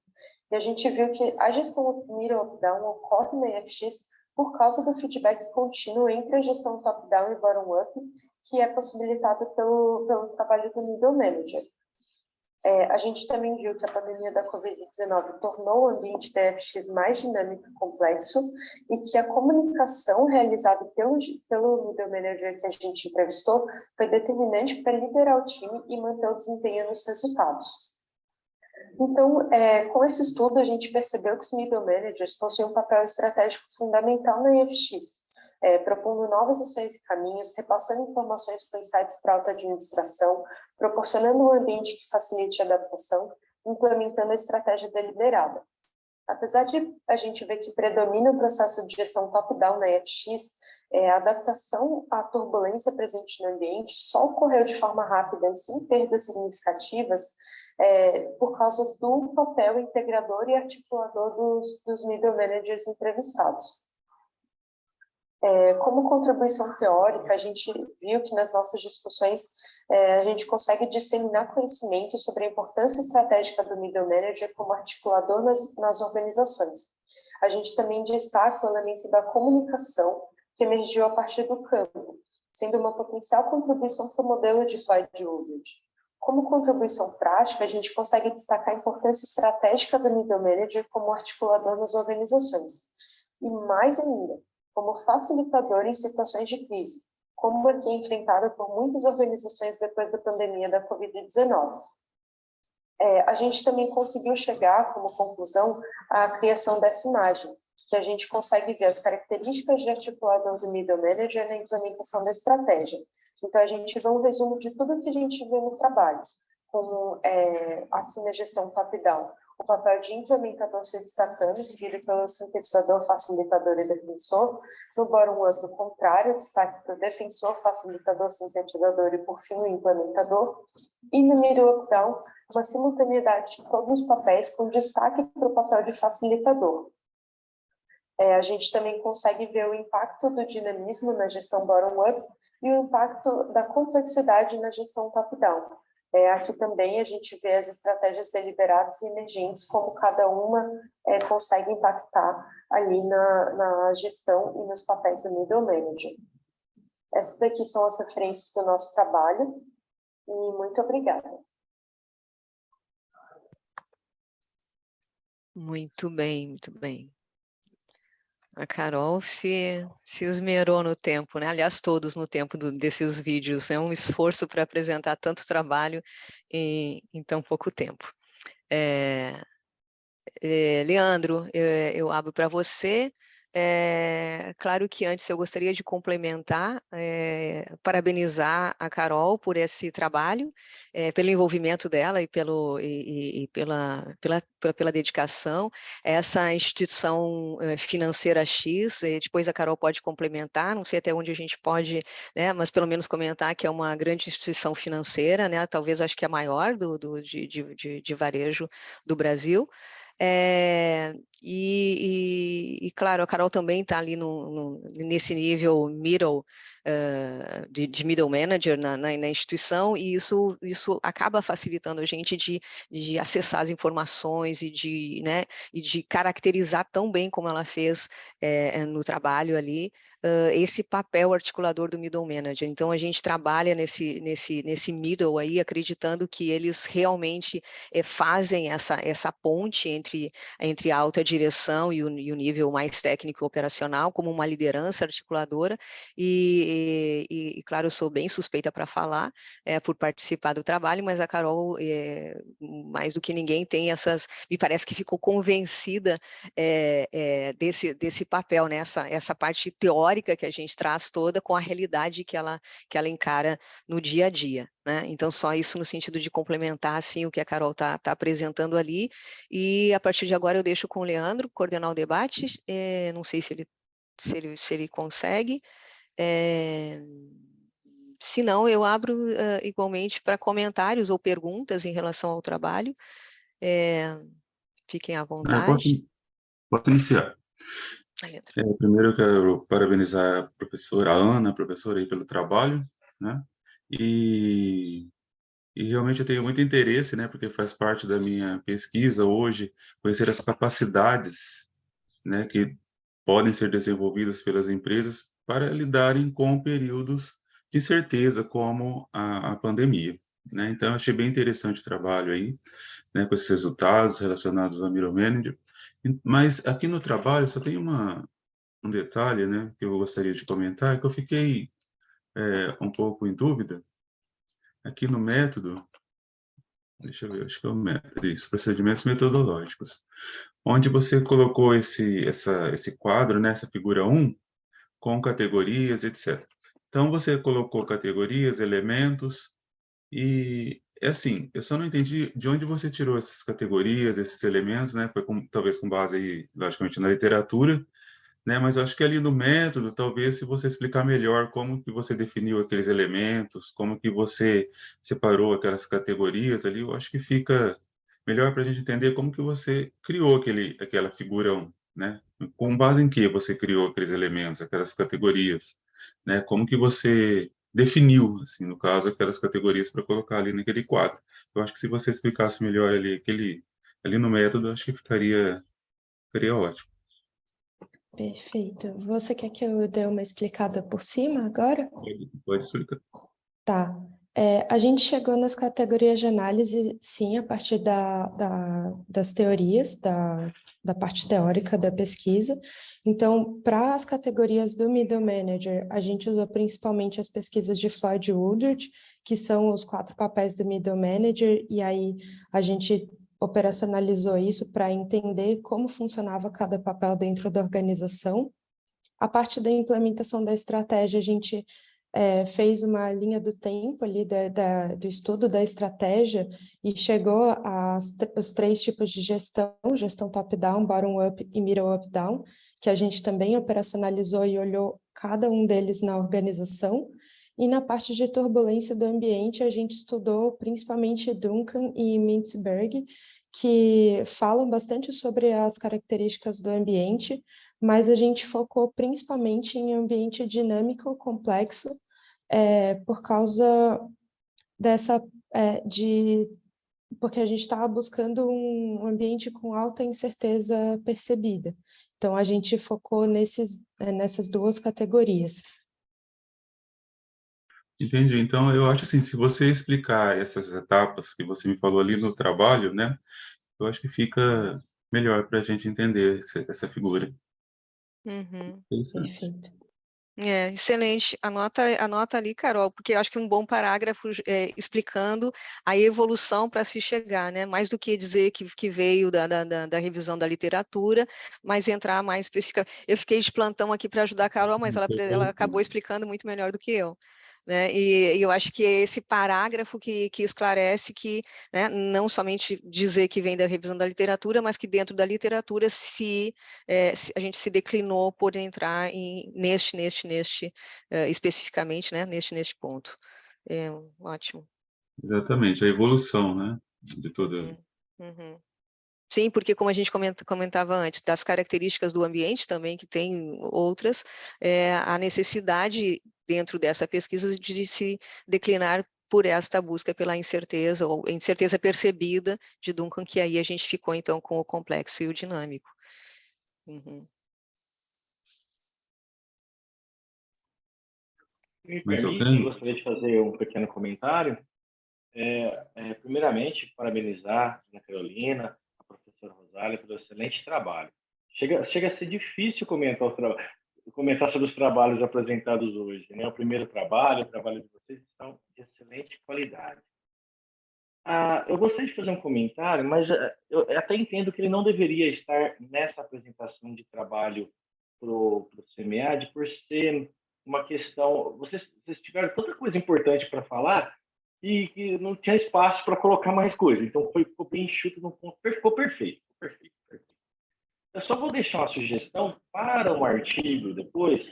E a gente viu que a gestão middle up-down ocorre na IFX por causa do feedback contínuo entre a gestão top-down e bottom-up, que é possibilitado pelo trabalho do Middle Manager. A gente também viu que a pandemia da Covid-19 tornou o ambiente da IFX mais dinâmico e complexo e que a comunicação realizada pelo Middle Manager que a gente entrevistou foi determinante para liderar o time e manter o desempenho nos resultados. Então, com esse estudo, a gente percebeu que os Middle Managers possuem um papel estratégico fundamental na IFX, propondo novas ações e caminhos, repassando informações com insights para a alta administração, proporcionando um ambiente que facilite a adaptação, implementando a estratégia deliberada. Apesar de a gente ver que predomina o processo de gestão top-down na EFX, a adaptação à turbulência presente no ambiente só ocorreu de forma rápida e sem perdas significativas por causa do papel integrador e articulador dos middle managers entrevistados. Como contribuição teórica, a gente viu que nas nossas discussões a gente consegue disseminar conhecimento sobre a importância estratégica do middle manager como articulador nas organizações. A gente também destaca o elemento da comunicação, que emergiu a partir do campo, sendo uma potencial contribuição para o modelo de Flight Overage. Como contribuição prática, a gente consegue destacar a importância estratégica do middle manager como articulador nas organizações. E mais ainda, como facilitador em situações de crise, como aqui é enfrentada por muitas organizações depois da pandemia da Covid-19. A gente também conseguiu chegar, como conclusão, à criação dessa imagem, que a gente consegue ver as características de articulador do middle manager na implementação da estratégia. Então, a gente vê um resumo de tudo que a gente vê no trabalho, como aqui na gestão top-down, o papel de implementador se destacando, seguido pelo sintetizador, facilitador e defensor. No bottom-up, o contrário, destaque para o defensor, facilitador, sintetizador e, por fim, o implementador. E no middle-up-down, uma simultaneidade de todos os papéis, com destaque para o papel de facilitador. A gente também consegue ver o impacto do dinamismo na gestão bottom-up e o impacto da complexidade na gestão top-down. Aqui também a gente vê as estratégias deliberadas e emergentes, como cada uma consegue impactar ali na gestão e nos papéis do middle manager. Essas daqui são as referências do nosso trabalho e muito obrigada. Muito bem, muito bem. A Carol se esmerou no tempo, né? Aliás, todos no tempo desses vídeos. É um esforço para apresentar tanto trabalho em tão pouco tempo. Leandro, eu abro para você. Claro que antes eu gostaria de complementar, parabenizar a Carol por esse trabalho, pelo envolvimento dela e pela dedicação. Essa instituição financeira X, depois a Carol pode complementar, não sei até onde a gente pode, né, mas pelo menos comentar que é uma grande instituição financeira, né, talvez acho que a maior de varejo do Brasil. E claro, a Carol também está ali nesse nível middle, de middle manager na instituição, e isso acaba facilitando a gente de acessar as informações e de caracterizar tão bem como ela fez no trabalho ali, esse papel articulador do middle manager. Então, a gente trabalha nesse middle aí, acreditando que eles realmente fazem essa ponte entre a alta direção e o nível mais técnico e operacional, como uma liderança articuladora, e claro, eu sou bem suspeita para falar, por participar do trabalho, mas a Carol, mais do que ninguém, tem me parece que ficou convencida desse papel, né? Essa parte teórica que a gente traz toda com a realidade que ela encara no dia a dia, né? Então, só isso no sentido de complementar assim, o que a Carol está apresentando ali, e a partir de agora eu deixo com o Leandro coordenar o debate, não sei se ele consegue, se não, eu abro igualmente para comentários ou perguntas em relação ao trabalho, fiquem à vontade. Posso iniciar. Primeiro eu quero parabenizar a professora Ana, aí pelo trabalho, né? E realmente eu tenho muito interesse, né, porque faz parte da minha pesquisa hoje, conhecer as capacidades, né, que podem ser desenvolvidas pelas empresas para lidarem com períodos de incerteza como a pandemia, né? Então, eu achei bem interessante o trabalho aí, né, com esses resultados relacionados ao middle manager. Mas aqui no trabalho só tem um detalhe, né, que eu gostaria de comentar, que eu fiquei um pouco em dúvida. Aqui no método, deixa eu ver, acho que é o método, isso, procedimentos metodológicos, onde você colocou esse quadro, né, essa figura 1, com categorias, etc. Então, você colocou categorias, elementos, e é assim, eu só não entendi de onde você tirou essas categorias, esses elementos, né? Foi talvez com base aí, logicamente, na literatura, né? Mas eu acho que ali no método, talvez se você explicar melhor como que você definiu aqueles elementos, como que você separou aquelas categorias ali, eu acho que fica melhor para a gente entender como que você criou aquela figura 1, né? Com base em que você criou aqueles elementos, aquelas categorias, né? Como que você definiu, assim, no caso, aquelas categorias para colocar ali naquele quadro. Eu acho que se você explicasse melhor ali no método, eu acho que ficaria ótimo. Perfeito. Você quer que eu dê uma explicada por cima agora? Pode explicar. Tá. A gente chegou nas categorias de análise, sim, a partir das teorias, da parte teórica da pesquisa. Então, para as categorias do Middle Manager, a gente usou principalmente as pesquisas de Floyd Woodward, que são os 4 papéis do Middle Manager, e aí a gente operacionalizou isso para entender como funcionava cada papel dentro da organização. A parte da implementação da estratégia, a gente fez uma linha do tempo ali do estudo da estratégia e chegou os 3 tipos de gestão top-down, bottom-up e middle-up-down, que a gente também operacionalizou e olhou cada um deles na organização. E na parte de turbulência do ambiente, a gente estudou principalmente Duncan e Mintzberg, que falam bastante sobre as características do ambiente, mas a gente focou principalmente em ambiente dinâmico, complexo, por causa porque a gente estava buscando um ambiente com alta incerteza percebida. Então, a gente focou nessas 2 categorias. Entendi. Então, eu acho assim, se você explicar essas etapas que você me falou ali no trabalho, né, eu acho que fica melhor para a gente entender essa figura. Uhum. Interessante. Perfeito. Excelente. Anota ali, Carol, porque eu acho que um bom parágrafo explicando a evolução para se chegar, né? Mais do que dizer que veio da revisão da literatura, mas entrar mais especificamente. Eu fiquei de plantão aqui para ajudar a Carol, mas ela acabou explicando muito melhor do que eu. Né? E eu acho que é esse parágrafo que esclarece que, né, não somente dizer que vem da revisão da literatura, mas que dentro da literatura a gente se declinou por entrar neste especificamente, né, neste ponto. Ótimo. Exatamente, a evolução, né, de toda... Uhum. Sim, porque como a gente comentava antes, das características do ambiente também, que tem outras, a necessidade dentro dessa pesquisa de se declinar por esta busca pela incerteza, ou incerteza percebida de Duncan, que aí a gente ficou então com o complexo e o dinâmico. Uhum. Me Mas permite, alguém? gostaria de fazer um pequeno comentário. Primeiramente, parabenizar a Ana Carolina, a professora Rosália, pelo excelente trabalho. Chega a ser difícil comentar sobre os trabalhos apresentados hoje, né? O primeiro trabalho, o trabalho de vocês, são de excelente qualidade. Eu gostaria de fazer um comentário, mas eu até entendo que ele não deveria estar nessa apresentação de trabalho para o CMEAD, por ser uma questão... Vocês tiveram tanta coisa importante para falar e que não tinha espaço para colocar mais coisa. Então, ficou bem enxuto no ponto. Ficou perfeito. Eu só vou deixar uma sugestão para um artigo depois,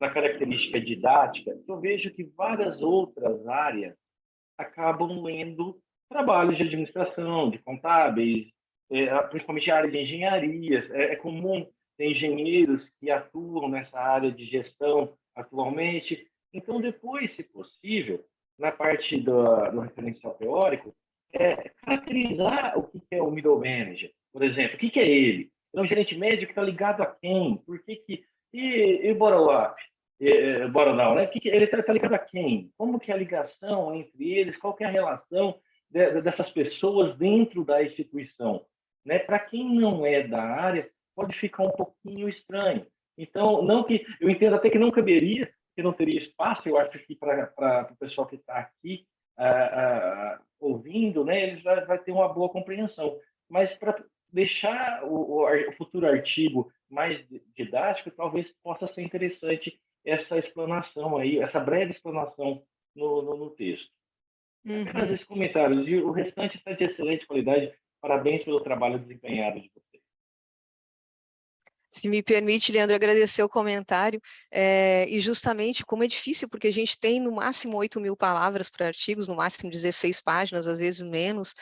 na característica didática, que eu vejo que várias outras áreas acabam lendo trabalhos de administração, de contábeis, principalmente a área de engenharias. É comum ter engenheiros que atuam nessa área de gestão atualmente. Então, depois, se possível, na parte do referencial teórico, caracterizar o que é o middle manager. Por exemplo, o que é ele? É um gerente médio que está ligado a quem? Por que que... E bottom-up? Bottom-down, né? Ele está ligado a quem? Como que é a ligação entre eles? Qual que é a relação dessas pessoas dentro da instituição? Né? Para quem não é da área, pode ficar um pouquinho estranho. Então, não que eu entendo até que não caberia, que não teria espaço, eu acho que para o pessoal que está aqui ouvindo, né, eles vai ter uma boa compreensão. Mas para deixar o futuro artigo mais didático, talvez possa ser interessante essa explanação aí, essa breve explanação no texto. Apenas esse comentário. E o restante está de excelente qualidade. Parabéns pelo trabalho desempenhado de vocês. Se me permite, Leandro, agradecer o comentário, e justamente como é difícil, porque a gente tem no máximo 8.000 palavras para artigos, no máximo 16 páginas, às vezes menos,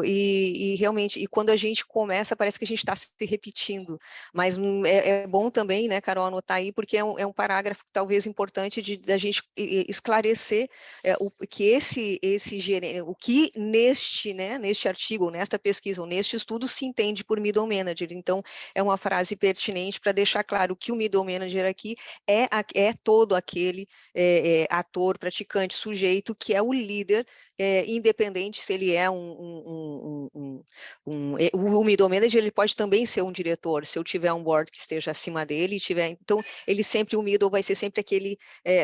e realmente, e quando a gente começa, parece que a gente está se repetindo, mas é bom também, né, Carol, anotar aí, porque é um parágrafo talvez importante da gente esclarecer o que o que neste artigo, nesta pesquisa, ou neste estudo se entende por middle manager. Então, é uma frase pertinente para deixar claro que o middle manager aqui é todo aquele ator, praticante, sujeito que é o líder, independente se ele é o middle manager, ele pode também ser um diretor, se eu tiver um board que esteja acima dele, então o middle vai ser sempre aquele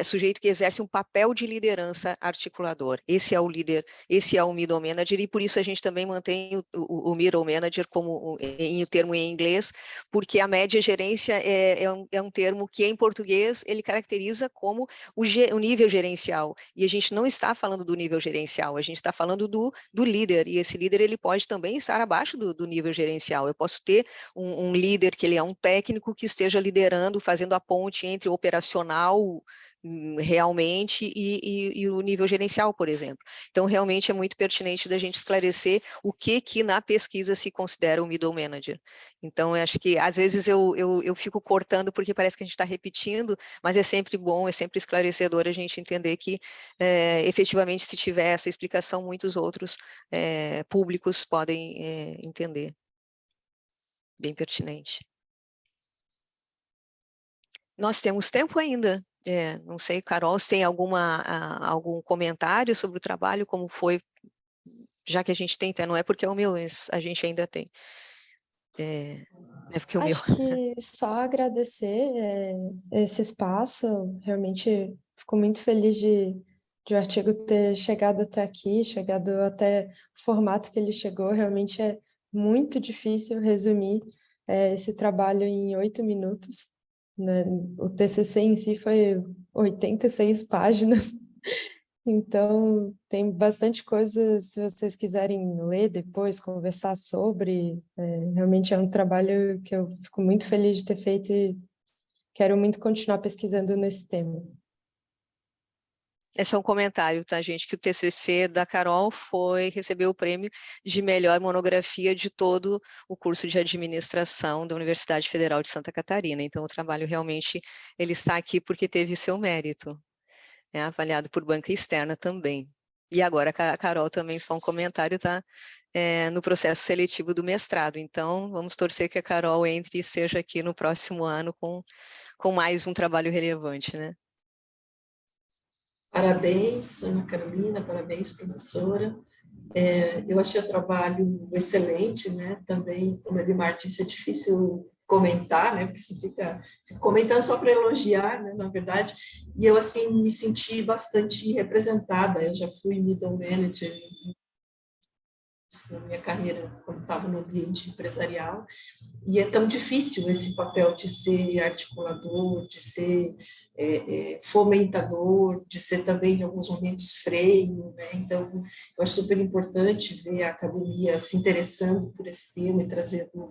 sujeito que exerce um papel de liderança articulador. Esse é o líder, esse é o middle manager, e por isso a gente também mantém o middle manager como o termo em inglês, porque a média gerência é um termo que em português ele caracteriza como o nível gerencial, e a gente não está falando do nível gerencial, a gente está falando do líder, e esse líder ele pode também estar abaixo do nível gerencial. Eu posso ter um líder que ele é um técnico que esteja liderando, fazendo a ponte entre o operacional realmente e o nível gerencial, por exemplo. Então, realmente é muito pertinente da gente esclarecer o que na pesquisa se considera o middle manager. Então, eu acho que às vezes eu fico cortando porque parece que a gente está repetindo, mas é sempre bom, é sempre esclarecedor a gente entender que efetivamente, se tiver essa explicação, muitos outros públicos podem entender. Bem pertinente. Nós temos tempo ainda. Não sei, Carol, se tem algum comentário sobre o trabalho, como foi, já que a gente tem, não é porque é o meu, mas a gente ainda tem. É porque o meu... Acho que só agradecer esse espaço, realmente fico muito feliz de o artigo ter chegado até aqui, chegado até o formato que ele chegou, realmente é muito difícil resumir esse trabalho em 8 minutos, né? O TCC em si foi 86 páginas, então tem bastante coisa, se vocês quiserem ler depois, conversar sobre, realmente é um trabalho que eu fico muito feliz de ter feito e quero muito continuar pesquisando nesse tema. É só um comentário, tá, gente, que o TCC da Carol recebeu o prêmio de melhor monografia de todo o curso de administração da Universidade Federal de Santa Catarina. Então, o trabalho realmente ele está aqui porque teve seu mérito, avaliado por banca externa também. E agora a Carol também, só um comentário, tá, no processo seletivo do mestrado. Então, vamos torcer que a Carol entre e seja aqui no próximo ano com mais um trabalho relevante, né? Parabéns, Ana Carolina, parabéns, professora. Eu achei o trabalho excelente, né? Também, como a Edmar disse, é difícil comentar, né? Porque você fica comentando só para elogiar, né? Na verdade, e eu, assim, me senti bastante representada. Eu já fui middle manager na minha carreira, quando estava no ambiente empresarial, e é tão difícil esse papel de ser articulador, de ser fomentador, de ser também, em alguns momentos, freio, né? Então, eu acho super importante ver a academia se interessando por esse tema e trazendo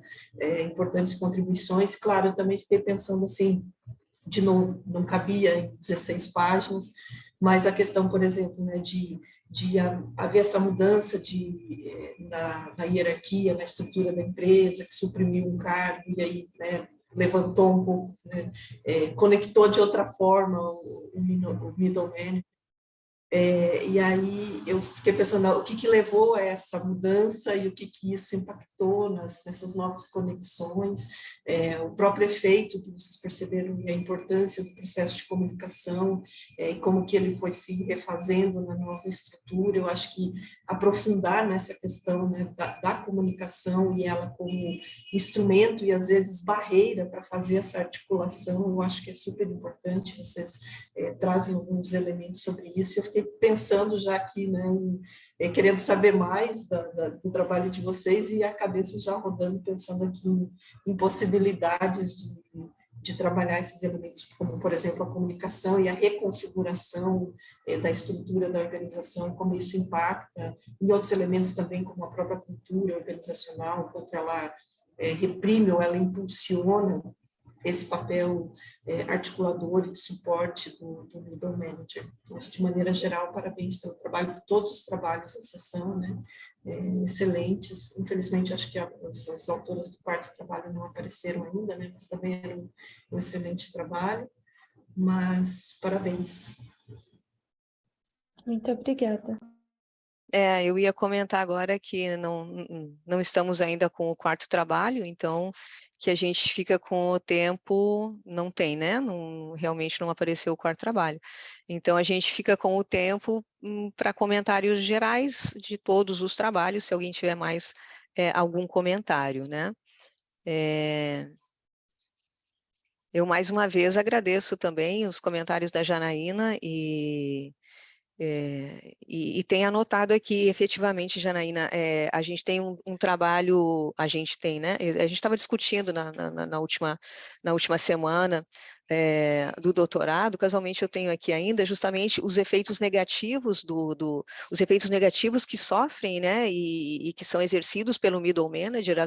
importantes contribuições. Claro, eu também fiquei pensando assim, de novo, não cabia em 16 páginas, mas a questão, por exemplo, né, de haver essa mudança na hierarquia, na estrutura da empresa, que suprimiu um cargo e aí, né, levantou um pouco, né, conectou de outra forma o middle management. E aí eu fiquei pensando o que levou a essa mudança e o que isso impactou nessas novas conexões, o próprio efeito que vocês perceberam e a importância do processo de comunicação, e como que ele foi se refazendo na nova estrutura. Eu acho que aprofundar nessa questão, né, da comunicação e ela como instrumento e às vezes barreira para fazer essa articulação, eu acho que é super importante. Vocês trazem alguns elementos sobre isso. Eu fiquei pensando já aqui, né, querendo saber mais do trabalho de vocês e a cabeça já rodando, pensando aqui em possibilidades de trabalhar esses elementos, como, por exemplo, a comunicação e a reconfiguração da estrutura da organização, como isso impacta, e outros elementos também, como a própria cultura organizacional, quanto ela reprime ou ela impulsiona esse papel articulador e de suporte do middle manager. Então, de maneira geral, parabéns pelo trabalho, todos os trabalhos da sessão, né? Excelentes. Infelizmente, acho que as autoras do quarto trabalho não apareceram ainda, né? Mas também era um excelente trabalho. Mas, parabéns. Muito obrigada. Eu ia comentar agora que não estamos ainda com o quarto trabalho, então que a gente fica com o tempo, não tem, né? Realmente não apareceu o quarto trabalho. Então a gente fica com o tempo para comentários gerais de todos os trabalhos, se alguém tiver mais algum comentário, né? Eu mais uma vez agradeço também os comentários da Janaína e tem anotado aqui, efetivamente, Janaína, a gente tem um trabalho, a gente tem, né? A gente estava discutindo na última semana do doutorado, casualmente eu tenho aqui ainda justamente os efeitos negativos os efeitos negativos que sofrem, né? E que são exercidos pelo middle manager,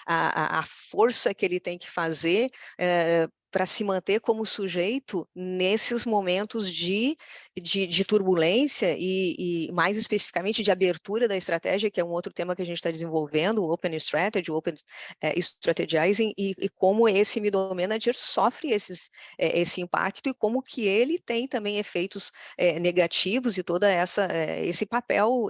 a força que ele tem que fazer para se manter como sujeito nesses momentos de turbulência e mais especificamente de abertura da estratégia, que é um outro tema que a gente está desenvolvendo, o Open Strategy, o Open Strategizing, e como esse middle manager sofre esse impacto e como que ele tem também efeitos negativos e toda esse papel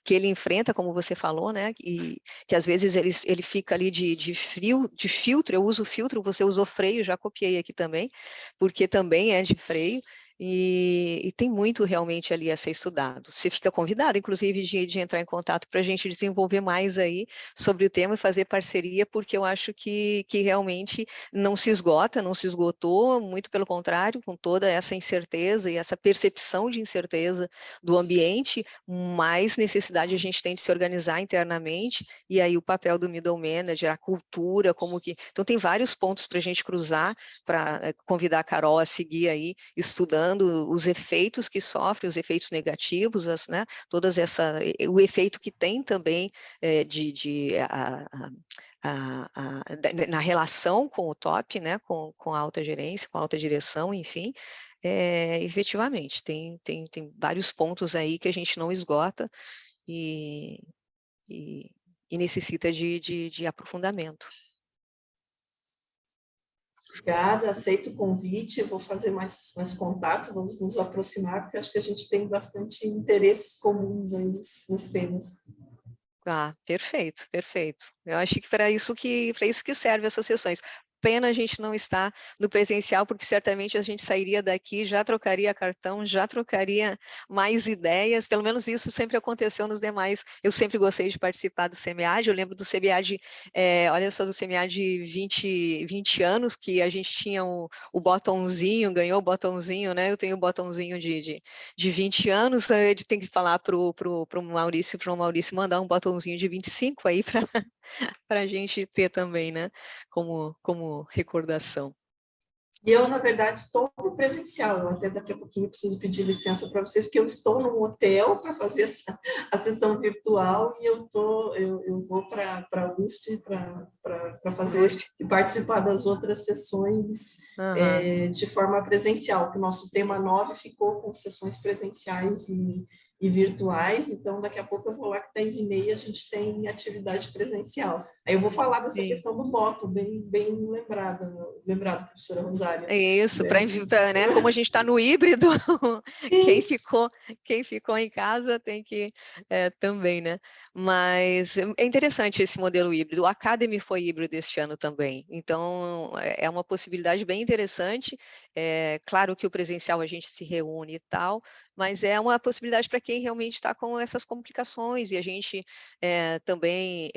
que ele enfrenta, como você falou, né, que às vezes ele fica ali de filtro, eu uso filtro, você usou freio, já copiei aqui também, porque também é de freio, e tem muito realmente ali a ser estudado. Você fica convidado, inclusive, de entrar em contato para a gente desenvolver mais aí sobre o tema e fazer parceria, porque eu acho que realmente não se esgotou, muito pelo contrário, com toda essa incerteza e essa percepção de incerteza do ambiente, mais necessidade a gente tem de se organizar internamente, e aí o papel do middle manager, a cultura, como que... Então tem vários pontos para a gente cruzar, para convidar a Carol a seguir aí, estudando os efeitos que sofre, os efeitos negativos, né, o efeito que tem também na relação com o top, né, com a alta gerência, com a alta direção, enfim, efetivamente, tem vários pontos aí que a gente não esgota e necessita de aprofundamento. Obrigada, aceito o convite, vou fazer mais contato, vamos nos aproximar, porque acho que a gente tem bastante interesses comuns aí nos temas. Ah, perfeito, perfeito. Eu acho que para isso que servem essas sessões. Pena a gente não estar no presencial, porque certamente a gente sairia daqui, já trocaria cartão, já trocaria mais ideias, pelo menos isso sempre aconteceu nos demais. Eu sempre gostei de participar do CMEAD, eu lembro do CMEAD, olha só, do CMEAD 20 anos, que a gente tinha o botãozinho, ganhou o botãozinho, né? Eu tenho o botãozinho de 20 anos, a gente tem que falar para o Maurício mandar um botãozinho de 25 aí para a gente ter também, né? Como recordação. E eu, na verdade, estou no presencial, eu até daqui a pouquinho preciso pedir licença para vocês, porque eu estou num hotel para fazer a sessão virtual e eu vou para a USP para fazer e participar das outras sessões de forma presencial, que o nosso tema 9 ficou com sessões presenciais e virtuais, então daqui a pouco eu vou lá que 10h30 a gente tem atividade presencial. Aí eu vou falar dessa questão do bottom, bem lembrado, professora Rosália. É isso, né? Como a gente está no híbrido, quem ficou em casa tem que também, né? Mas é interessante esse modelo híbrido. O Academy foi híbrido este ano também, então é uma possibilidade bem interessante. Claro que o presencial a gente se reúne e tal, mas é uma possibilidade para quem realmente está com essas complicações, e a gente também,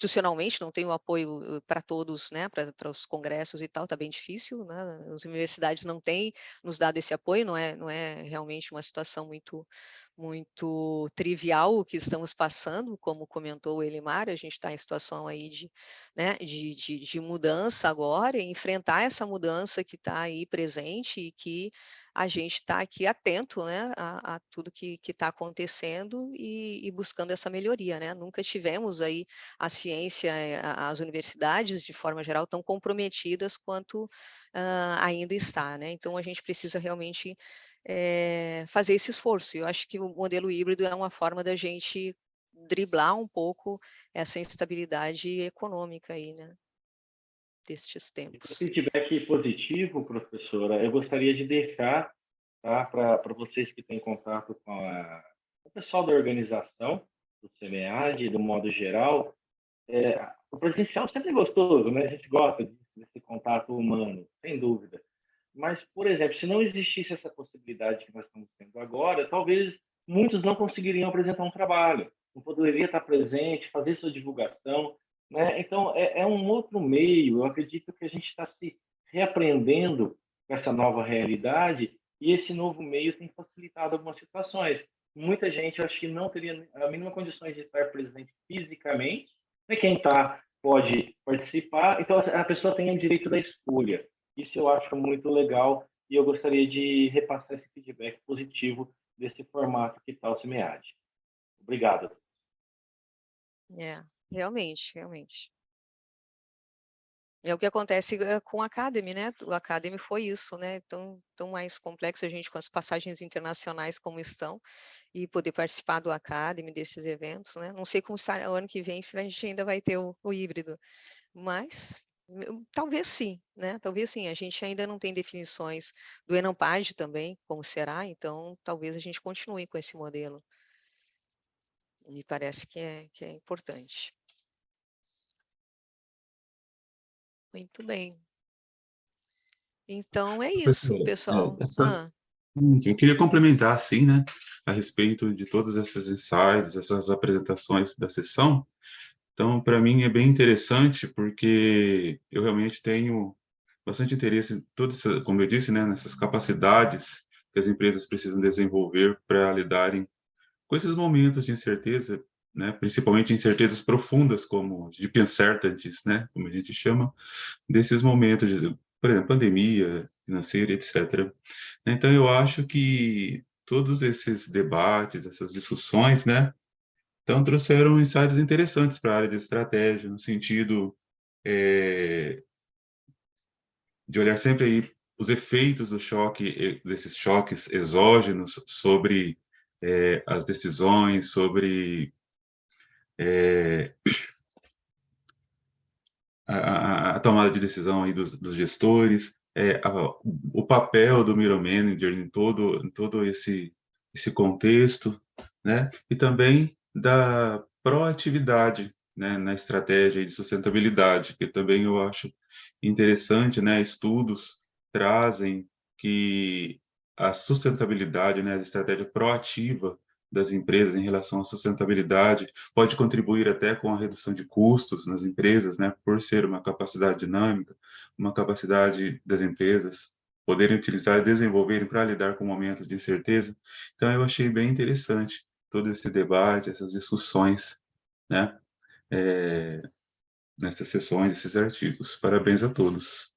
institucionalmente não tem o apoio para todos, né, para os congressos e tal, está bem difícil, né, as universidades não têm nos dado esse apoio, não é realmente uma situação muito trivial o que estamos passando, como comentou o Elimar, a gente está em situação aí de mudança agora, e enfrentar essa mudança que está aí presente e que a gente está aqui atento, né, a tudo que está acontecendo e buscando essa melhoria, né? Nunca tivemos aí a ciência, as universidades, de forma geral, tão comprometidas quanto ainda está, né? Então, a gente precisa realmente fazer esse esforço. Eu acho que o modelo híbrido é uma forma da gente driblar um pouco essa instabilidade econômica aí, né? Destes tempos. Feedback positivo, professora, eu gostaria de deixar, tá, para vocês que têm contato com o pessoal da organização, do CMEAD, do modo geral. O presencial sempre é gostoso, né? A gente gosta desse contato humano, sem dúvida. Mas, por exemplo, se não existisse essa possibilidade que nós estamos tendo agora, talvez muitos não conseguiriam apresentar um trabalho, não poderia estar presente, fazer sua divulgação, né? Então, é um outro meio. Eu acredito que a gente está se reaprendendo com essa nova realidade e esse novo meio tem facilitado algumas situações. Muita gente, eu acho que não teria a mínima condições de estar presente fisicamente, né? Quem está pode participar, então a pessoa tem o direito da escolha. Isso eu acho muito legal e eu gostaria de repassar esse feedback positivo desse formato que está o CMEAD. Obrigado. Realmente. É o que acontece com o Academy, né? O Academy foi isso, né? Tão mais complexo a gente com as passagens internacionais como estão e poder participar do Academy, desses eventos, né? Não sei como está o ano que vem, se a gente ainda vai ter o híbrido, mas talvez sim, né? Talvez sim. A gente ainda não tem definições do ENAMPAD também, como será, então talvez a gente continue com esse modelo. Me parece que é importante. Muito bem. Então é isso, pessoal. Eu queria complementar, assim, né, a respeito de todos esses insights, essas apresentações da sessão. Então, para mim é bem interessante, porque eu realmente tenho bastante interesse em todas, como eu disse, né, nessas capacidades que as empresas precisam desenvolver para lidarem com esses momentos de incerteza, né, principalmente incertezas profundas, como de uncertainties, né, como a gente chama, desses momentos de, por exemplo, pandemia financeira, etc. Então, eu acho que todos esses debates, essas discussões, né, então trouxeram insights interessantes para a área de estratégia, no sentido de olhar sempre aí os efeitos do choque, desses choques exógenos sobre as decisões, sobre a tomada de decisão aí dos gestores, o papel do middle manager em todo esse contexto, né? E também da proatividade, né, na estratégia de sustentabilidade, que também eu acho interessante, né? Estudos trazem que a sustentabilidade, né, a estratégia proativa das empresas em relação à sustentabilidade pode contribuir até com a redução de custos nas empresas, né, por ser uma capacidade dinâmica, uma capacidade das empresas poderem utilizar e desenvolverem para lidar com momentos de incerteza. Então, eu achei bem interessante todo esse debate, essas discussões, né, nessas sessões, esses artigos. Parabéns a todos.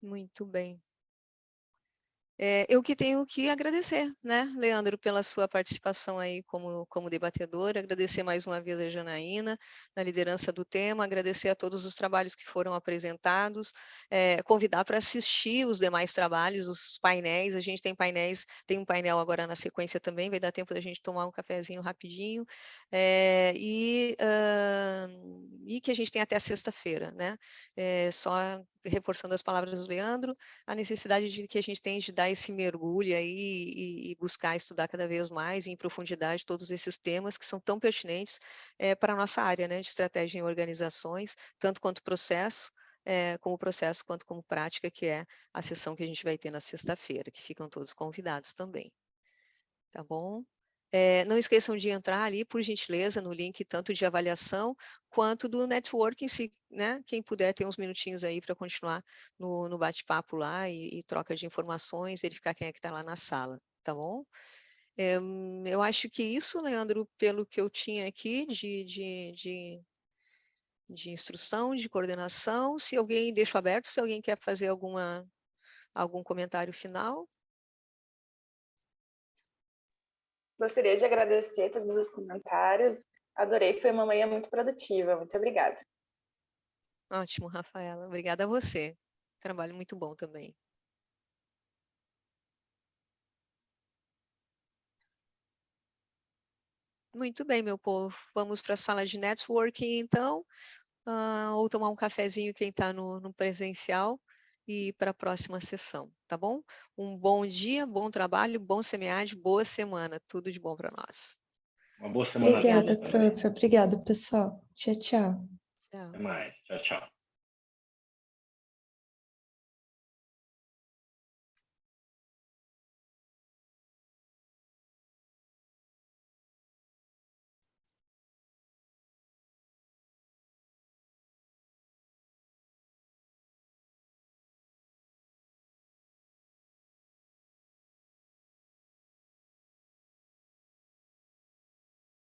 Muito bem. Eu que tenho que agradecer, né, Leandro, pela sua participação aí como debatedor, agradecer mais uma vez a Janaína, na liderança do tema, agradecer a todos os trabalhos que foram apresentados, convidar para assistir os demais trabalhos, os painéis, a gente tem painéis, tem um painel agora na sequência também, vai dar tempo da gente tomar um cafezinho rapidinho, e que a gente tem até sexta-feira, né, só reforçando as palavras do Leandro, a necessidade de que a gente tem de dar esse mergulho aí e buscar estudar cada vez mais em profundidade todos esses temas que são tão pertinentes para a nossa área, né, de estratégia em organizações, tanto quanto processo, quanto como prática, que é a sessão que a gente vai ter na sexta-feira, que ficam todos convidados também. tá bom? Não esqueçam de entrar ali, por gentileza, no link tanto de avaliação quanto do networking, se, né, quem puder ter uns minutinhos aí para continuar no bate-papo lá e troca de informações, verificar quem é que está lá na sala, tá bom? Eu acho que isso, Leandro, pelo que eu tinha aqui de instrução, de coordenação, se alguém, deixo aberto, se alguém quer fazer algum comentário final. Gostaria de agradecer todos os comentários. Adorei, foi uma manhã muito produtiva. Muito obrigada. Ótimo, Rafaela. Obrigada a você. Trabalho muito bom também. Muito bem, meu povo. Vamos para a sala de networking, então, ou tomar um cafezinho quem está no presencial e para a próxima sessão, tá bom? Um bom dia, bom trabalho, bom SEMEAD, boa semana. Tudo de bom para nós. Uma boa semana a todos Obrigada, também. prof. Obrigada, pessoal. Tchau, tchau. Tchau. Até mais. Tchau, tchau.